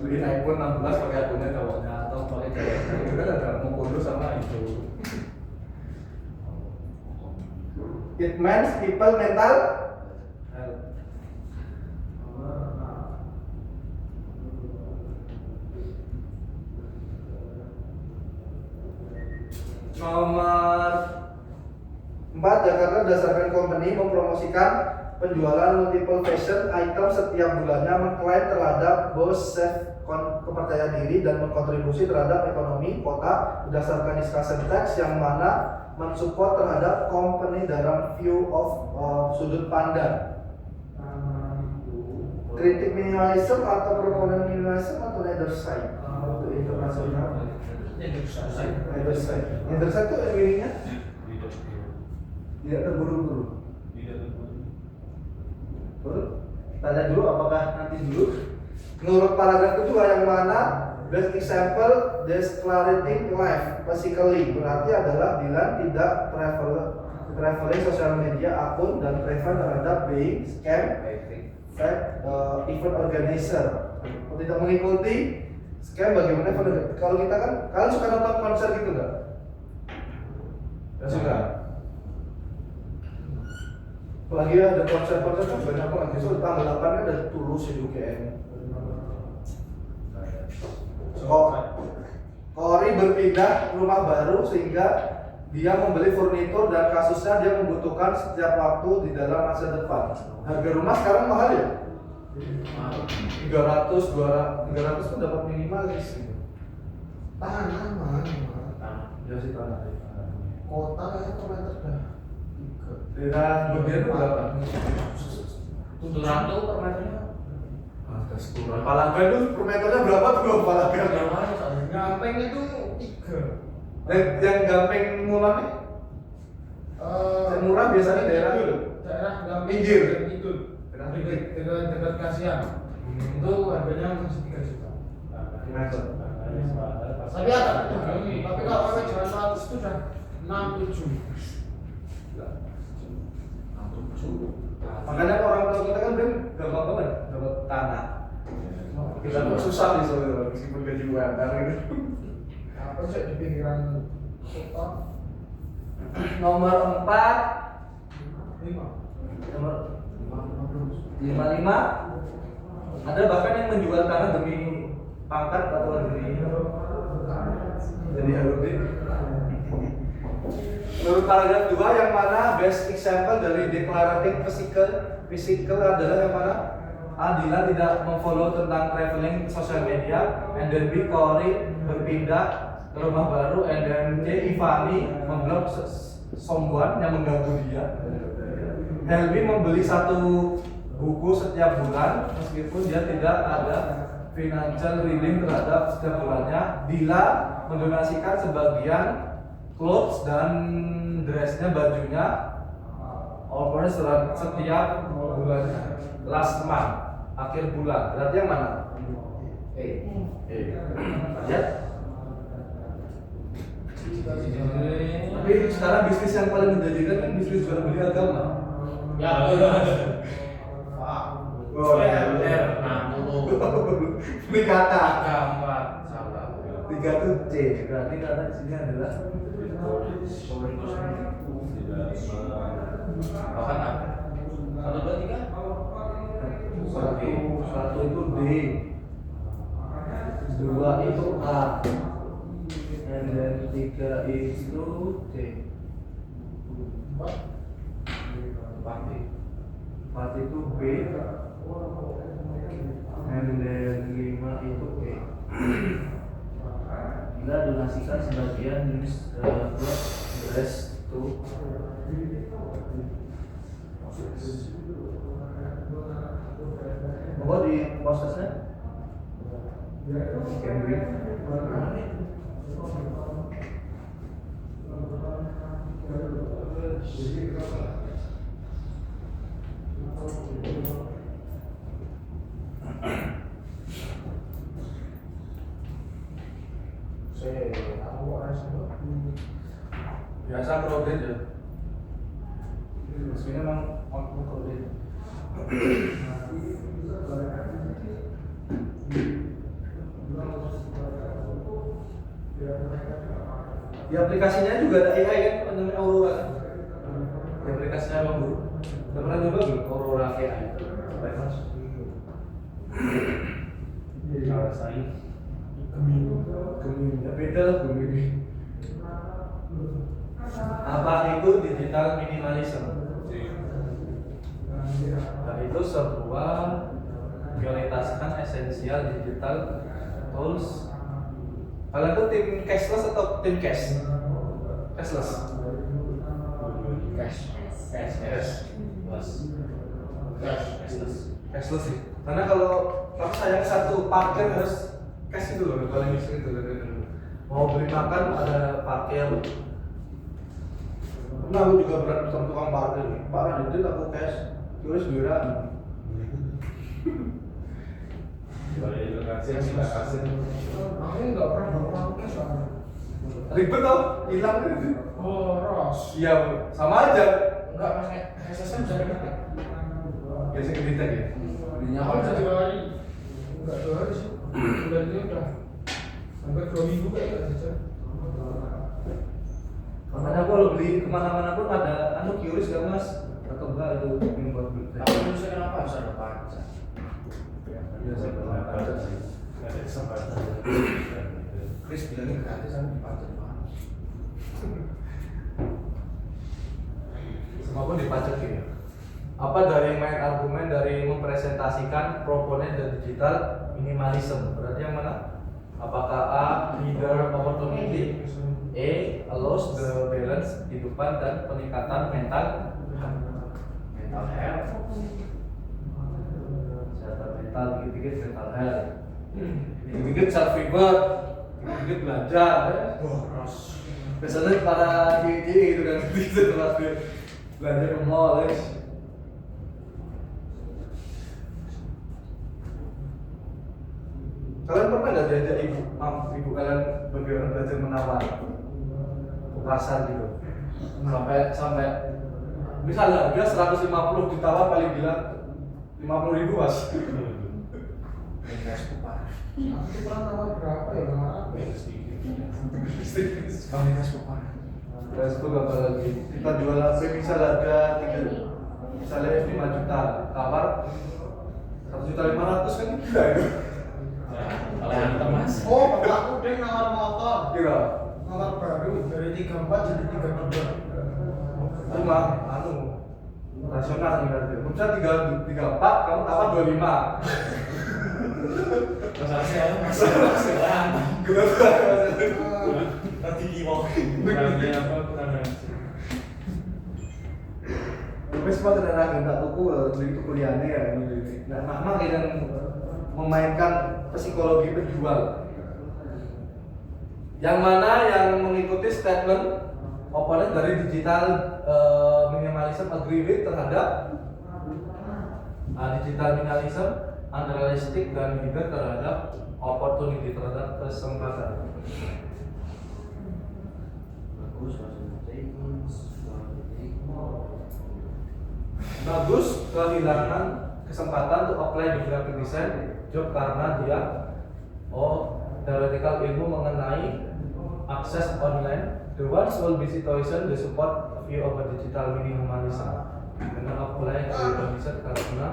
Beliin iPhone 16 pakai akunnya cowoknya atau pakai ceweknya itu kan ada mau kodo sama itu. It means people mental health. Nomor 4, Jakarta berdasarkan company mempromosikan penjualan multiple fashion item setiap bulannya, mengklaim terhadap boost self kepercayaan diri dan berkontribusi terhadap ekonomi kota berdasarkan discussion text yang mana mensupport terhadap company dalam view of sudut pandang. Kritik minimalism atau proponen minimalism atau neither side? Untuk internasional. Neither side. Neither side itu meaningnya tidak terburu-buru. Tanya dulu apakah nanti dulu. Menurut paragraf kedua yang mana best example declarating life basically berarti adalah Dylan tidak traveling social media akun dan prefer terhadap being scam event organizer, tidak mengikuti Sekarang bagaimana kalau kita kan, kalian suka nonton konser gitu nggak? Ya suka. Apalagi ada konser-konser kan banyak banget. So tanggal 8 kan ada Tulus di UGM. Kori berpindah rumah baru sehingga dia membeli furnitur dan kasusnya dia membutuhkan setiap waktu di dalam masa depan. Harga rumah sekarang mahal ya? 300 pun dapat minimalis gitu. Tanah mana? Ya sih tanah. Kota kayaknya per meter dah. Daerah bagian berapa? Turanto per meternya. Atas turun. Palagan itu per meternya berapa tuh Palagan? Gampeng itu 3. Yang gampeng mulanya? Yang murah biasanya daerah daerah Gampeng pinggir. itu Daerah pinggir. dekat kasihan. Itu harganya masih 3 juta. Meter. Tapi ada tapi kalau pakai jalan 100 itu udah 6-7. Makanya orang tua kita kan gampang banget dapat tanah. Kita tuh susah nih soalnya meskipun gaji UMR gitu. Apa sih di pinggiran kota? Nomor 4 5. nomor 55 ada bahkan yang menjual tanah demi pangkat atau demi jadi Harudin. Menurut paragraf 2 yang mana best example dari declarative physical adalah yang mana? A. Dila tidak memfollow tentang traveling sosial media, and then B. Kori berpindah ke rumah baru, and then C. Ivani memblok someone yang mengganggu dia. Helmi membeli satu buku setiap bulan meskipun dia tidak ada financial reading terhadap setiap bulannya. Dila mendonasikan sebagian clothes dan dressnya, bajunya over setiap bulannya. Last month, akhir bulan. Berarti yang mana? Lihat. Tapi sekarang bisnis yang paling menjanjikan kan bisnis jual beli agama. Ya betul. Oh, R 60. Ini kata. 34 salah. 3 itu C. Berarti kata di sini adalah Bahkan apa? 1, 2, 3. satu itu D, 2 itu A, and then 3 itu C, 4 itu B, and then 5 itu E. Bila donasikan sebagian jenis dress to bahwa di prosesnya Cambridge biasa crowded ya. Sebenarnya memang waktu crowded. Di aplikasinya juga ada AI kan, namanya Aurora kan? Di aplikasinya Bang Guru. Udah pernah nyoba belum Aurora AI? Baik mas. Kalau saya Gemini, ya beda lah Gemini. Apa itu digital minimalism? Dan itu sebuah prioritaskan esensial digital tools. Kalian tuh tim cashless atau tim cash? Cashless. Cashless sih. Karena kalau sayang satu parkir harus cash itu loh, paling itu mau beli makan ada parkir. Nah, aku juga berat sama tukang parkir. Pak Radit aku cash, terus duiran. balik lokasi yang kita kasih. Aku nggak pernah bawa cash soalnya. Ribet tau, hilang gitu. Oh, Ros. Iya, sama aja. Enggak pakai SSM bisa deketin. Biasanya kedetek ya. Aku bisa 2 hari. Enggak 2 hari sih. Bulan ini udah Sampai 2 minggu kayak jajan. Makanya aku kalau beli kemana-mana pun ada QRIS gak mas? Atau enggak itu yang buat beli? Tapi Indonesia kenapa harus ada pajak? Ya saya pernah baca sih. Ada kesempatan. Chris bilangnya gratis kan dipajak pak. Semua pun dipajak ya. Apa dari main argumen dari mempresentasikan proponen dan digital minimalism? Berarti yang mana? Apakah A, leader opportunity, A, allows the balance kehidupan dan peningkatan mental health, kesehatan mental, dikit-dikit mental health, dikit-dikit self reward, dikit-dikit belajar, boros. Biasanya para cici gitu kan, gitu kelas belajar ke mall, Kalian pernah nggak diajak ibu kalian bagaimana belajar menawar ke pasar gitu? Sampai misalnya dia 150 ditawar paling gila 50.000 mas. Invest pak. Aku tuh pernah nawar berapa ya kemarin? Bang invest pak. Terus itu apa lagi? Kita jual HP misalnya ada 3, misalnya 5 juta, tawar 1.500.000 kan gila itu. Kalau yang mas. Oh, bapakku dia nawar motor. Kira Nawar baru dari 34 jadi 32. cuma rasional nih berarti. Misalnya 34, kamu tawar 25. Masalahnya masalah. Nanti gimana? Kurangnya apa? Kurangnya. Wes semua kendaraan tak tuku begitu kuliahnya ya ini. Nah, mama yang memainkan psikologi penjual. Yang mana yang mengikuti statement oponen dari digital minimalism agree with terhadap digital minimalism, unrealistic dan juga terhadap opportunity, terhadap kesempatan. Bagus kehilangan kesempatan untuk apply di graphic design job karena dia theoretical ilmu mengenai akses online. The ones will be situation the support view of a digital minimalism dengan apply graphic design karena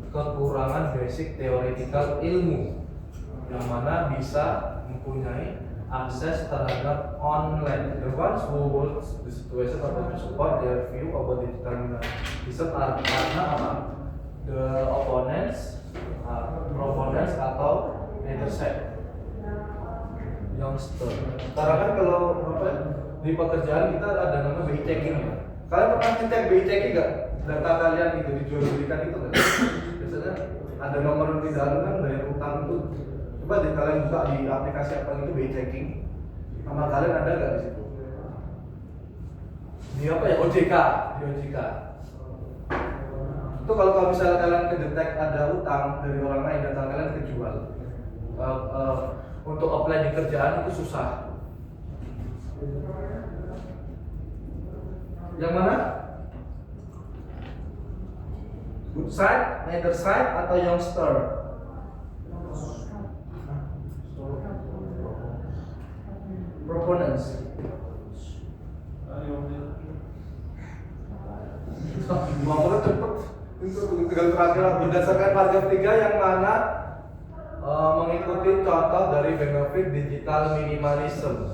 kekurangan basic theoretical ilmu yang mana bisa mempunyai akses terhadap online. The ones who will the situation of the support their view of a digital minimalism karena apa? The opponents, proponents atau intersect youngster. Karena kan kalau di pekerjaan kita ada namanya BI checking ya. Kalian pernah ngecek BI checking nggak? Data kalian itu dijual belikan itu nggak? Biasanya ada nomor di dalam kan bayar utang itu. Coba deh kalian buka di aplikasi apa itu BI checking. Nama kalian ada nggak di situ? Di apa ya? OJK, di OJK. Itu kalau misalnya kalian kedetek ada utang dari orang lain, data kalian kejual. Untuk apply di kerjaan itu susah. Yang mana? Good side, neither side atau youngster? Proponents. Ngomongnya cepet. Tinggal terakhir berdasarkan paragraf 3 yang mana mengikuti contoh dari benefit digital minimalism,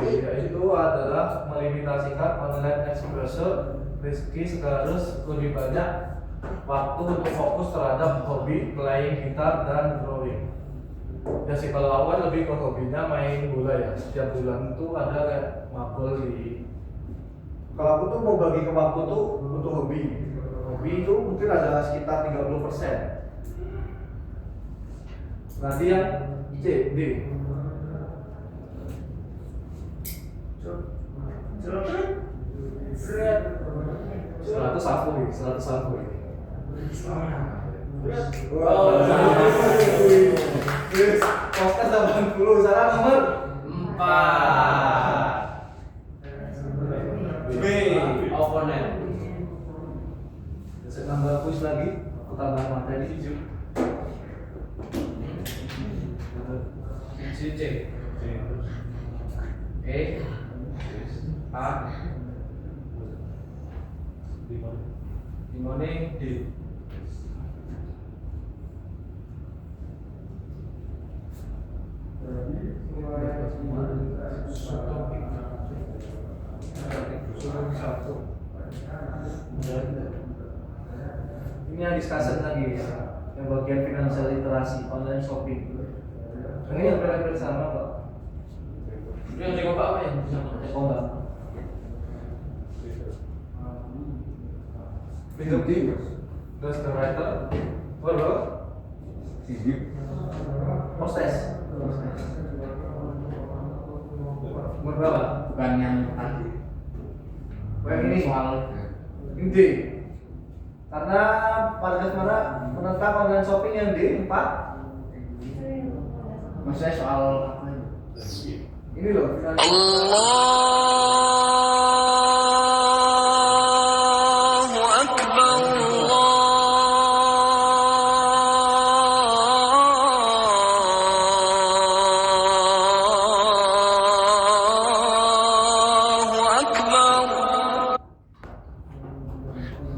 yaitu adalah melimitasikan online exposure, Rizky harus lebih banyak waktu untuk fokus terhadap hobi playing gitar dan drawing. Ya sih kalau awal lebih ke hobinya main bola ya. Setiap bulan itu ada kayak mabel di. Kalau aku tuh mau bagi ke waktu tuh untuk hobi. Hobi itu mungkin ada sekitar 30%. Nanti yang C, D. 100 aku nih, 100 aku nih. Wow. Podcast 80, salah nomor 4. B. Opponent. Saya tambah kuis lagi, aku tambah materi. C E A Limone D. Ini yang discussion lagi ya, yang bagian financial literasi, online shopping. Ini yang hampir sama kok. Itu yang jago apa ya? Oh enggak. Pinjam di Does the writer follow? Proses. Berapa? Bukan yang tadi. Yang ini Soal D. Karena paragraf mana menentang online shopping yang D 4. maksudnya soal apa ya? Ini loh.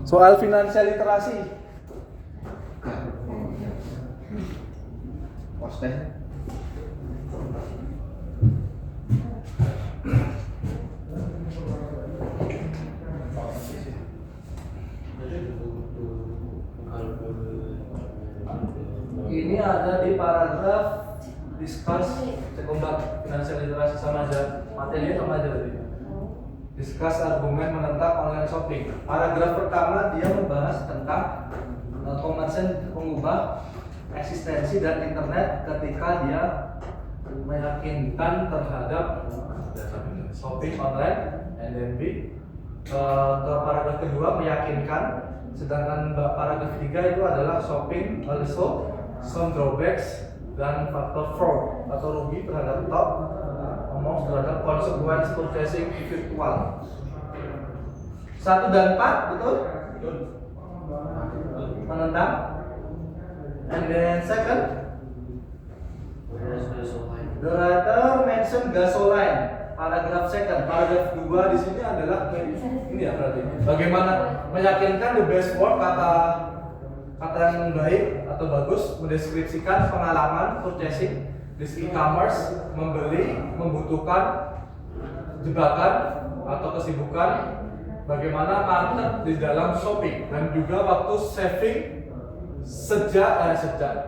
Soal finansial literasi. Postes. Ini ada di paragraf discuss cek ombak finansial literasi sama aja, materinya sama aja tadi. Discuss argumen menentang online shopping. Paragraf pertama dia membahas tentang komersen mengubah eksistensi dan internet ketika dia meyakinkan terhadap shopping online, and then B ke paragraf kedua meyakinkan, sedangkan paragraf ketiga itu adalah shopping also some drawbacks dan faktor fraud atau rugi terhadap top ngomong terhadap consequence purchasing virtual. 1 dan 4 betul? Menentang. And then second, the writer mention gasoline. Paragraf second, paragraf 2 di sini adalah ini ya berarti. Bagaimana meyakinkan the best word, kata yang baik atau bagus mendeskripsikan pengalaman purchasing di e-commerce, membeli, membutuhkan jebakan atau kesibukan, bagaimana market di dalam shopping, dan juga waktu saving sejak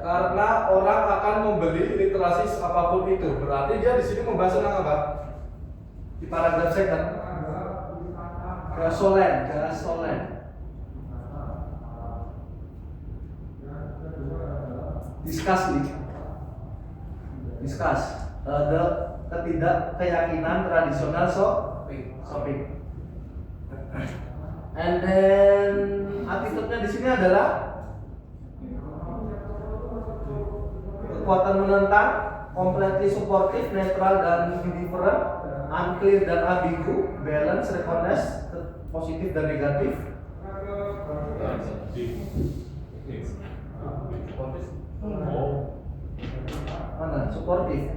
karena orang akan membeli literasi apapun itu. Berarti dia di sini membahas tentang apa? Di paragraf second, gasoline. Discuss the ketidakkeyakinan tradisional shopping. And then attitude-nya di sini adalah kekuatan menentang, completely supportive, netral dan indifferent, unclear dan ambigu, balance, recognize, positif dan negatif. Mana? Supportif,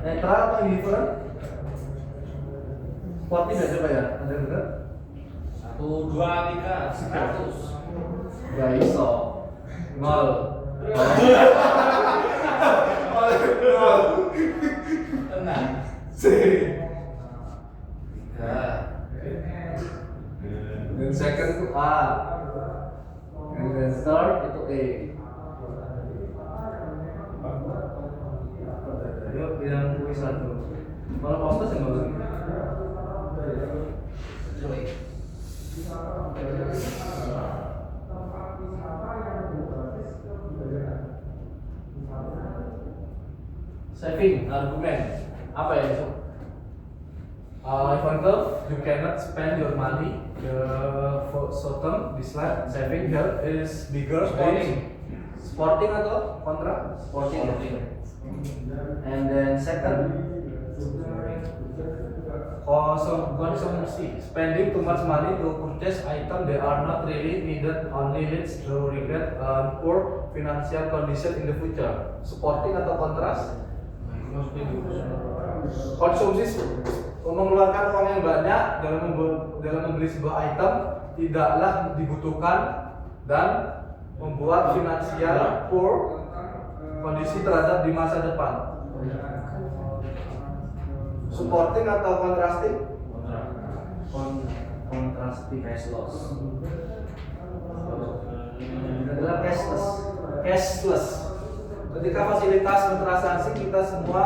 netral atau indifferent? Supportif ya coba ya, ada benar? 1, 2, 3, 100. Gak iso. Nol. Tenang. C. 3. Dan second itu A. And then third itu E. Yuk yang kuis satu. Kalau postas yang bagus. Saving argumen apa ya itu? Example, you cannot spend your money for certain. This slide saving here is bigger. Sporting atau kontra? Sporting. And then second, consumption, spending too much money to purchase items that are not really needed only leads to regret and poor financial condition in the future. Supporting atau kontras? Konsumsi mengeluarkan uang yang banyak dalam membeli sebuah item tidaklah dibutuhkan dan membuat finansial poor kondisi terhadap di masa depan. Supporting atau contrasting? Contrasting cash loss. Adalah cashless. Ketika fasilitas bertransaksi kita semua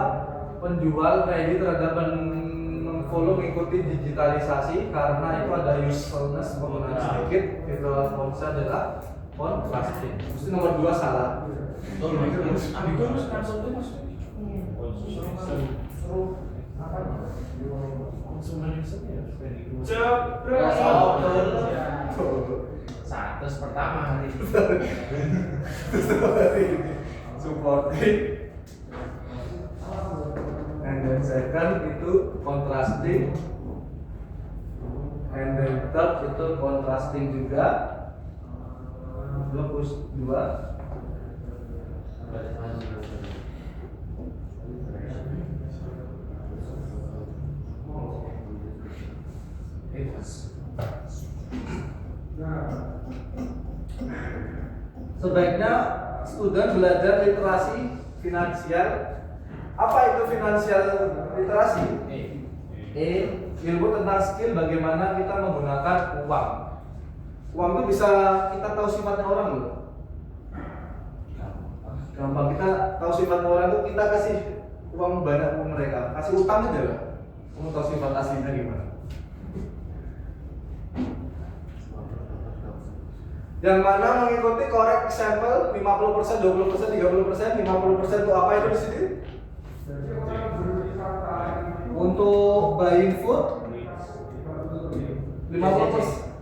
penjual ready terhadap follow mengikuti digitalisasi karena itu ada usefulness penggunaan sedikit. Itu konsep adalah contrasting. Mesti nomor 2 salah. Satu pertama hari Supporting and then second itu contrasting and then third itu contrasting juga 22. Sebaiknya student belajar literasi finansial. Apa itu finansial literasi? Ilmu tentang skill bagaimana kita menggunakan uang. Uang itu bisa kita tahu sifatnya orang loh. Gampang kita tahu sifatnya orang itu kita kasih uang banyak ke mereka, kasih utang aja lah. Kamu tahu sifat aslinya gimana? Yang mana mengikuti correct example 50%, 20%, 30%, 50% itu apa itu di sini? Untuk buying food 50%.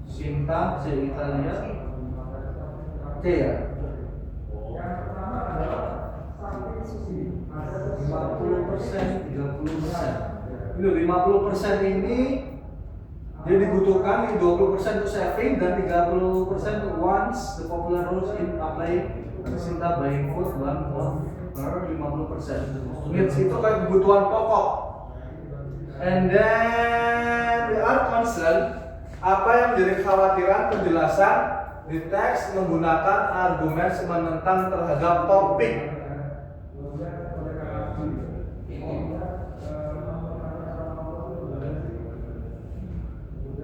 Cinta, C Italia, C ya. 50%, 30%. Ini 50% ini dia dibutuhkan, ini 20% untuk saving dan 30% untuk wants. The popular rules in apply Cinta buying food 1 month per 50%. Needs itu kayak kebutuhan pokok. And then we are concerned apa yang menjadi kekhawatiran penjelasan di teks menggunakan argumen menentang terhadap topik.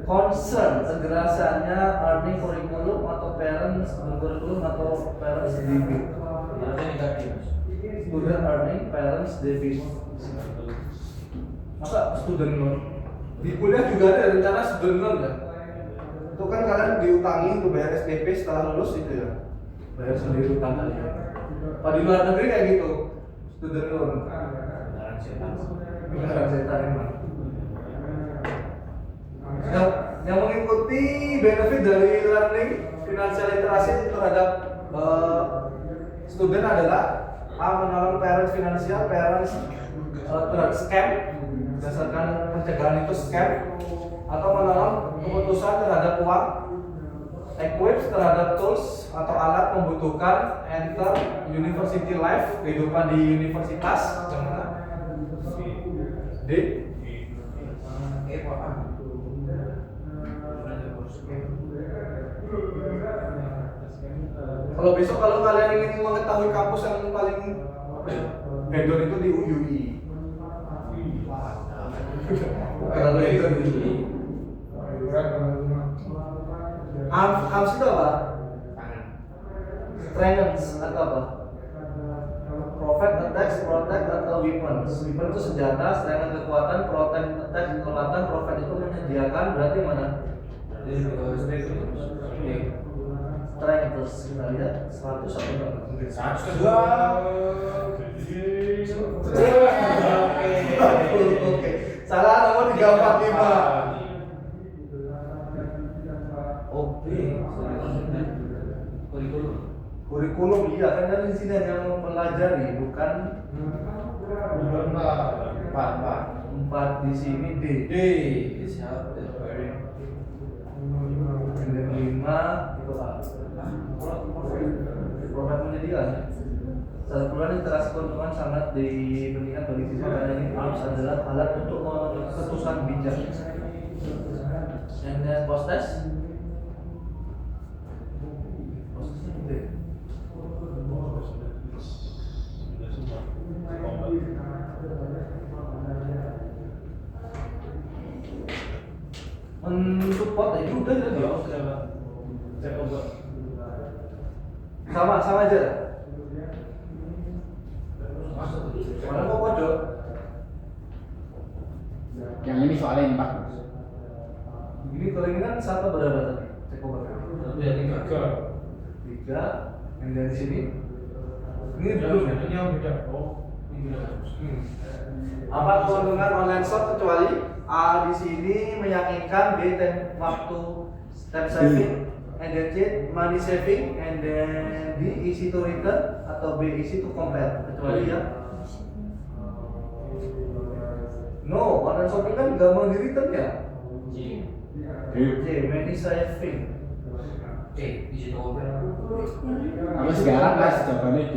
Concern segerasannya earning curriculum atau parents curriculum atau parents debit. Student earning parents debit. Masa student loan? Di kuliah juga ada rencana student loan ya? Itu kan kalian diutangi untuk bayar SPP setelah lulus itu ya? Bayar sendiri utang kalian. Kalau di luar negeri kayak gitu, student loan. Beneran setan emang. Yang mengikuti benefit dari learning financial literasi terhadap student adalah menolong parents finansial, parents terhadap scam, berdasarkan pencegahan itu scam, atau menolong keputusan terhadap uang, equip terhadap tools atau alat membutuhkan enter university life, kehidupan di universitas, yang mana? D. Kalau besok kalau kalian ingin mengetahui kampus yang paling hedon itu di UUI. Kalau itu di UUI. AMS itu apa? Strengths atau apa? Protect, attack, protect atau weapons. Weapon itu senjata, strength kekuatan, protect, attack kekuatan, profit itu menyediakan, berarti mana? Terus kita lihat 100 atau berapa? 100. Oke. Salah nomor 345. Oke. Kurikulum iya kan dari sini yang mempelajari bukan 4 di sini D. Is help the learning. Yang 5 itu A. Profit menyediakan. 1 Secara keseluruhan interaksi keuntungan sangat dipentingkan bagi siswa karena ini apps adalah alat untuk mengambil keputusan bijak. And then post test. Mensupport itu udah gitu. Saya coba. Sama aja. Mana kok kode? Yang ini soalnya 4. Ini kalau ini kan satu berapa tadi? Cek cover. Ya, 3. 3. Yang dari sini. Ini Ini belum ya? yang beda. Oh, ini Apa keuntungan online shop kecuali A di sini meyakinkan B waktu time saving, and then C money saving, and then D easy to return atau B easy to compare kecuali ya. No, online shopping kan gampang di return ya. C money saving. Di situ ngobrol. Apa sekarang mas jawabannya D.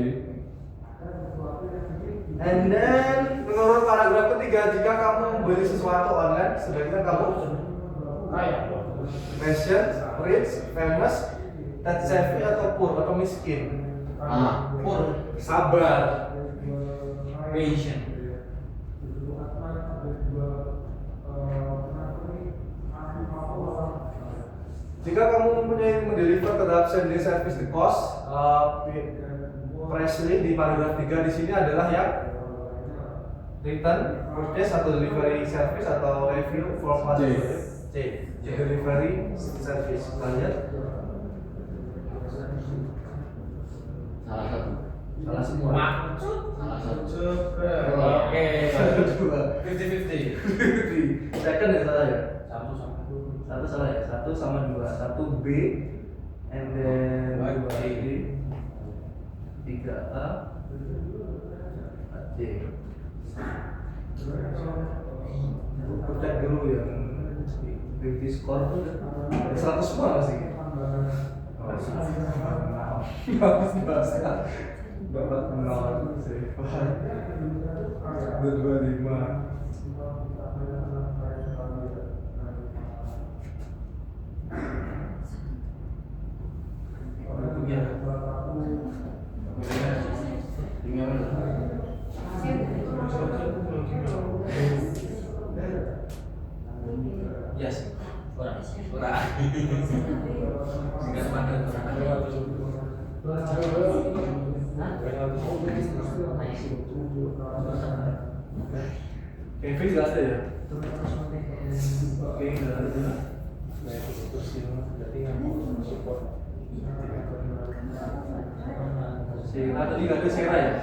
And then menurut paragraf ketiga, jika kamu membeli sesuatu online, sebaiknya kamu Kaya. mention rich, famous, tech savvy atau poor atau miskin. Pur. Sabar. Patient. Jika kamu mempunyai mendeliver terhadap same day service the cost, precisely di paragraf 3 di sini adalah yang return, purchase atau delivery service atau review from C. Delivery service. Lanjut. Salah satu. Salah semua. Salah satu. Oke. Satu dua. 50-50. Second ya salah ya. Satu sama. Satu salah ya. Satu sama dua. Satu B, and then dua D, 3 A, C. Aku cek dulu yang beauty score tuh ada 100 semua nggak sih? Bapak nol, dua lima. Yes. Ora. Singkat padat. Kevin nggak ada ya? Oke, nggak ada. Tadi nggak ada Sera ya?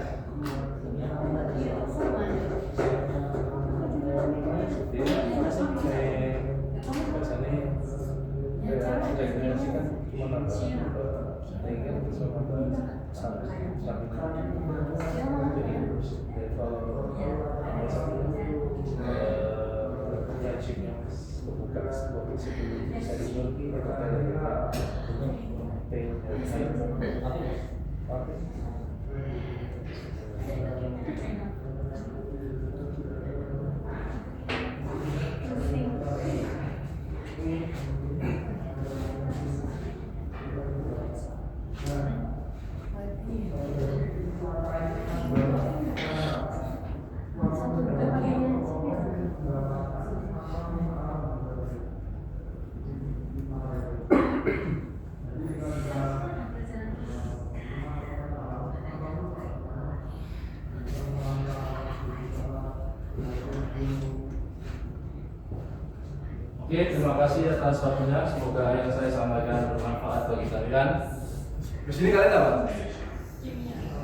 Oke, terima kasih atas waktunya. Semoga yang saya sampaikan bermanfaat bagi kalian. Di sini kalian apa?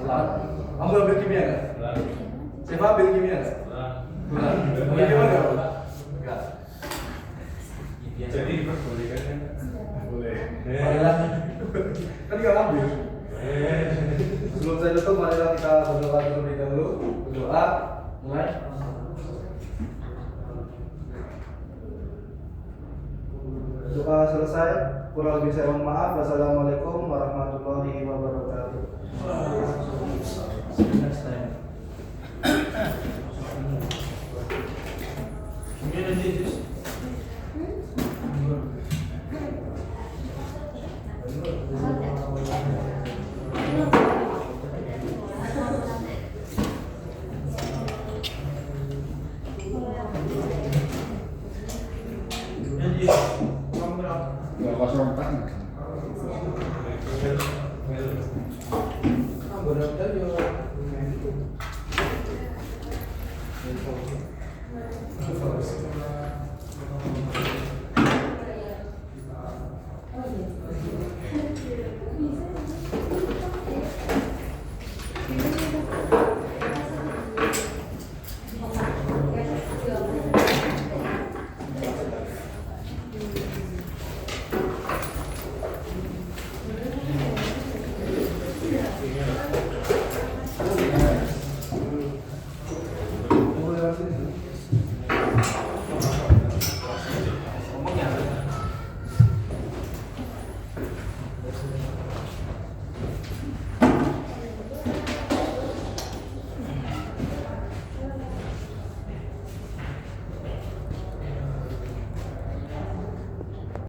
Ulang. Kamu ambil kimia nggak? Siapa ambil kimia nggak? Ulang. Ambil kimia nggak? Enggak. Jadi diperbolehkan kan? Boleh. Marilah. Kan nggak ambil. Sebelum saya tutup, marilah kita berdoa terlebih dahulu. Berdoa. Mulai. Doa selesai, kurang lebih saya mohon maaf. Wassalamualaikum warahmatullahi wabarakatuh. next time. Ini nanti Jus. Nanti kamu berapa? 204. Berapa yo? Terus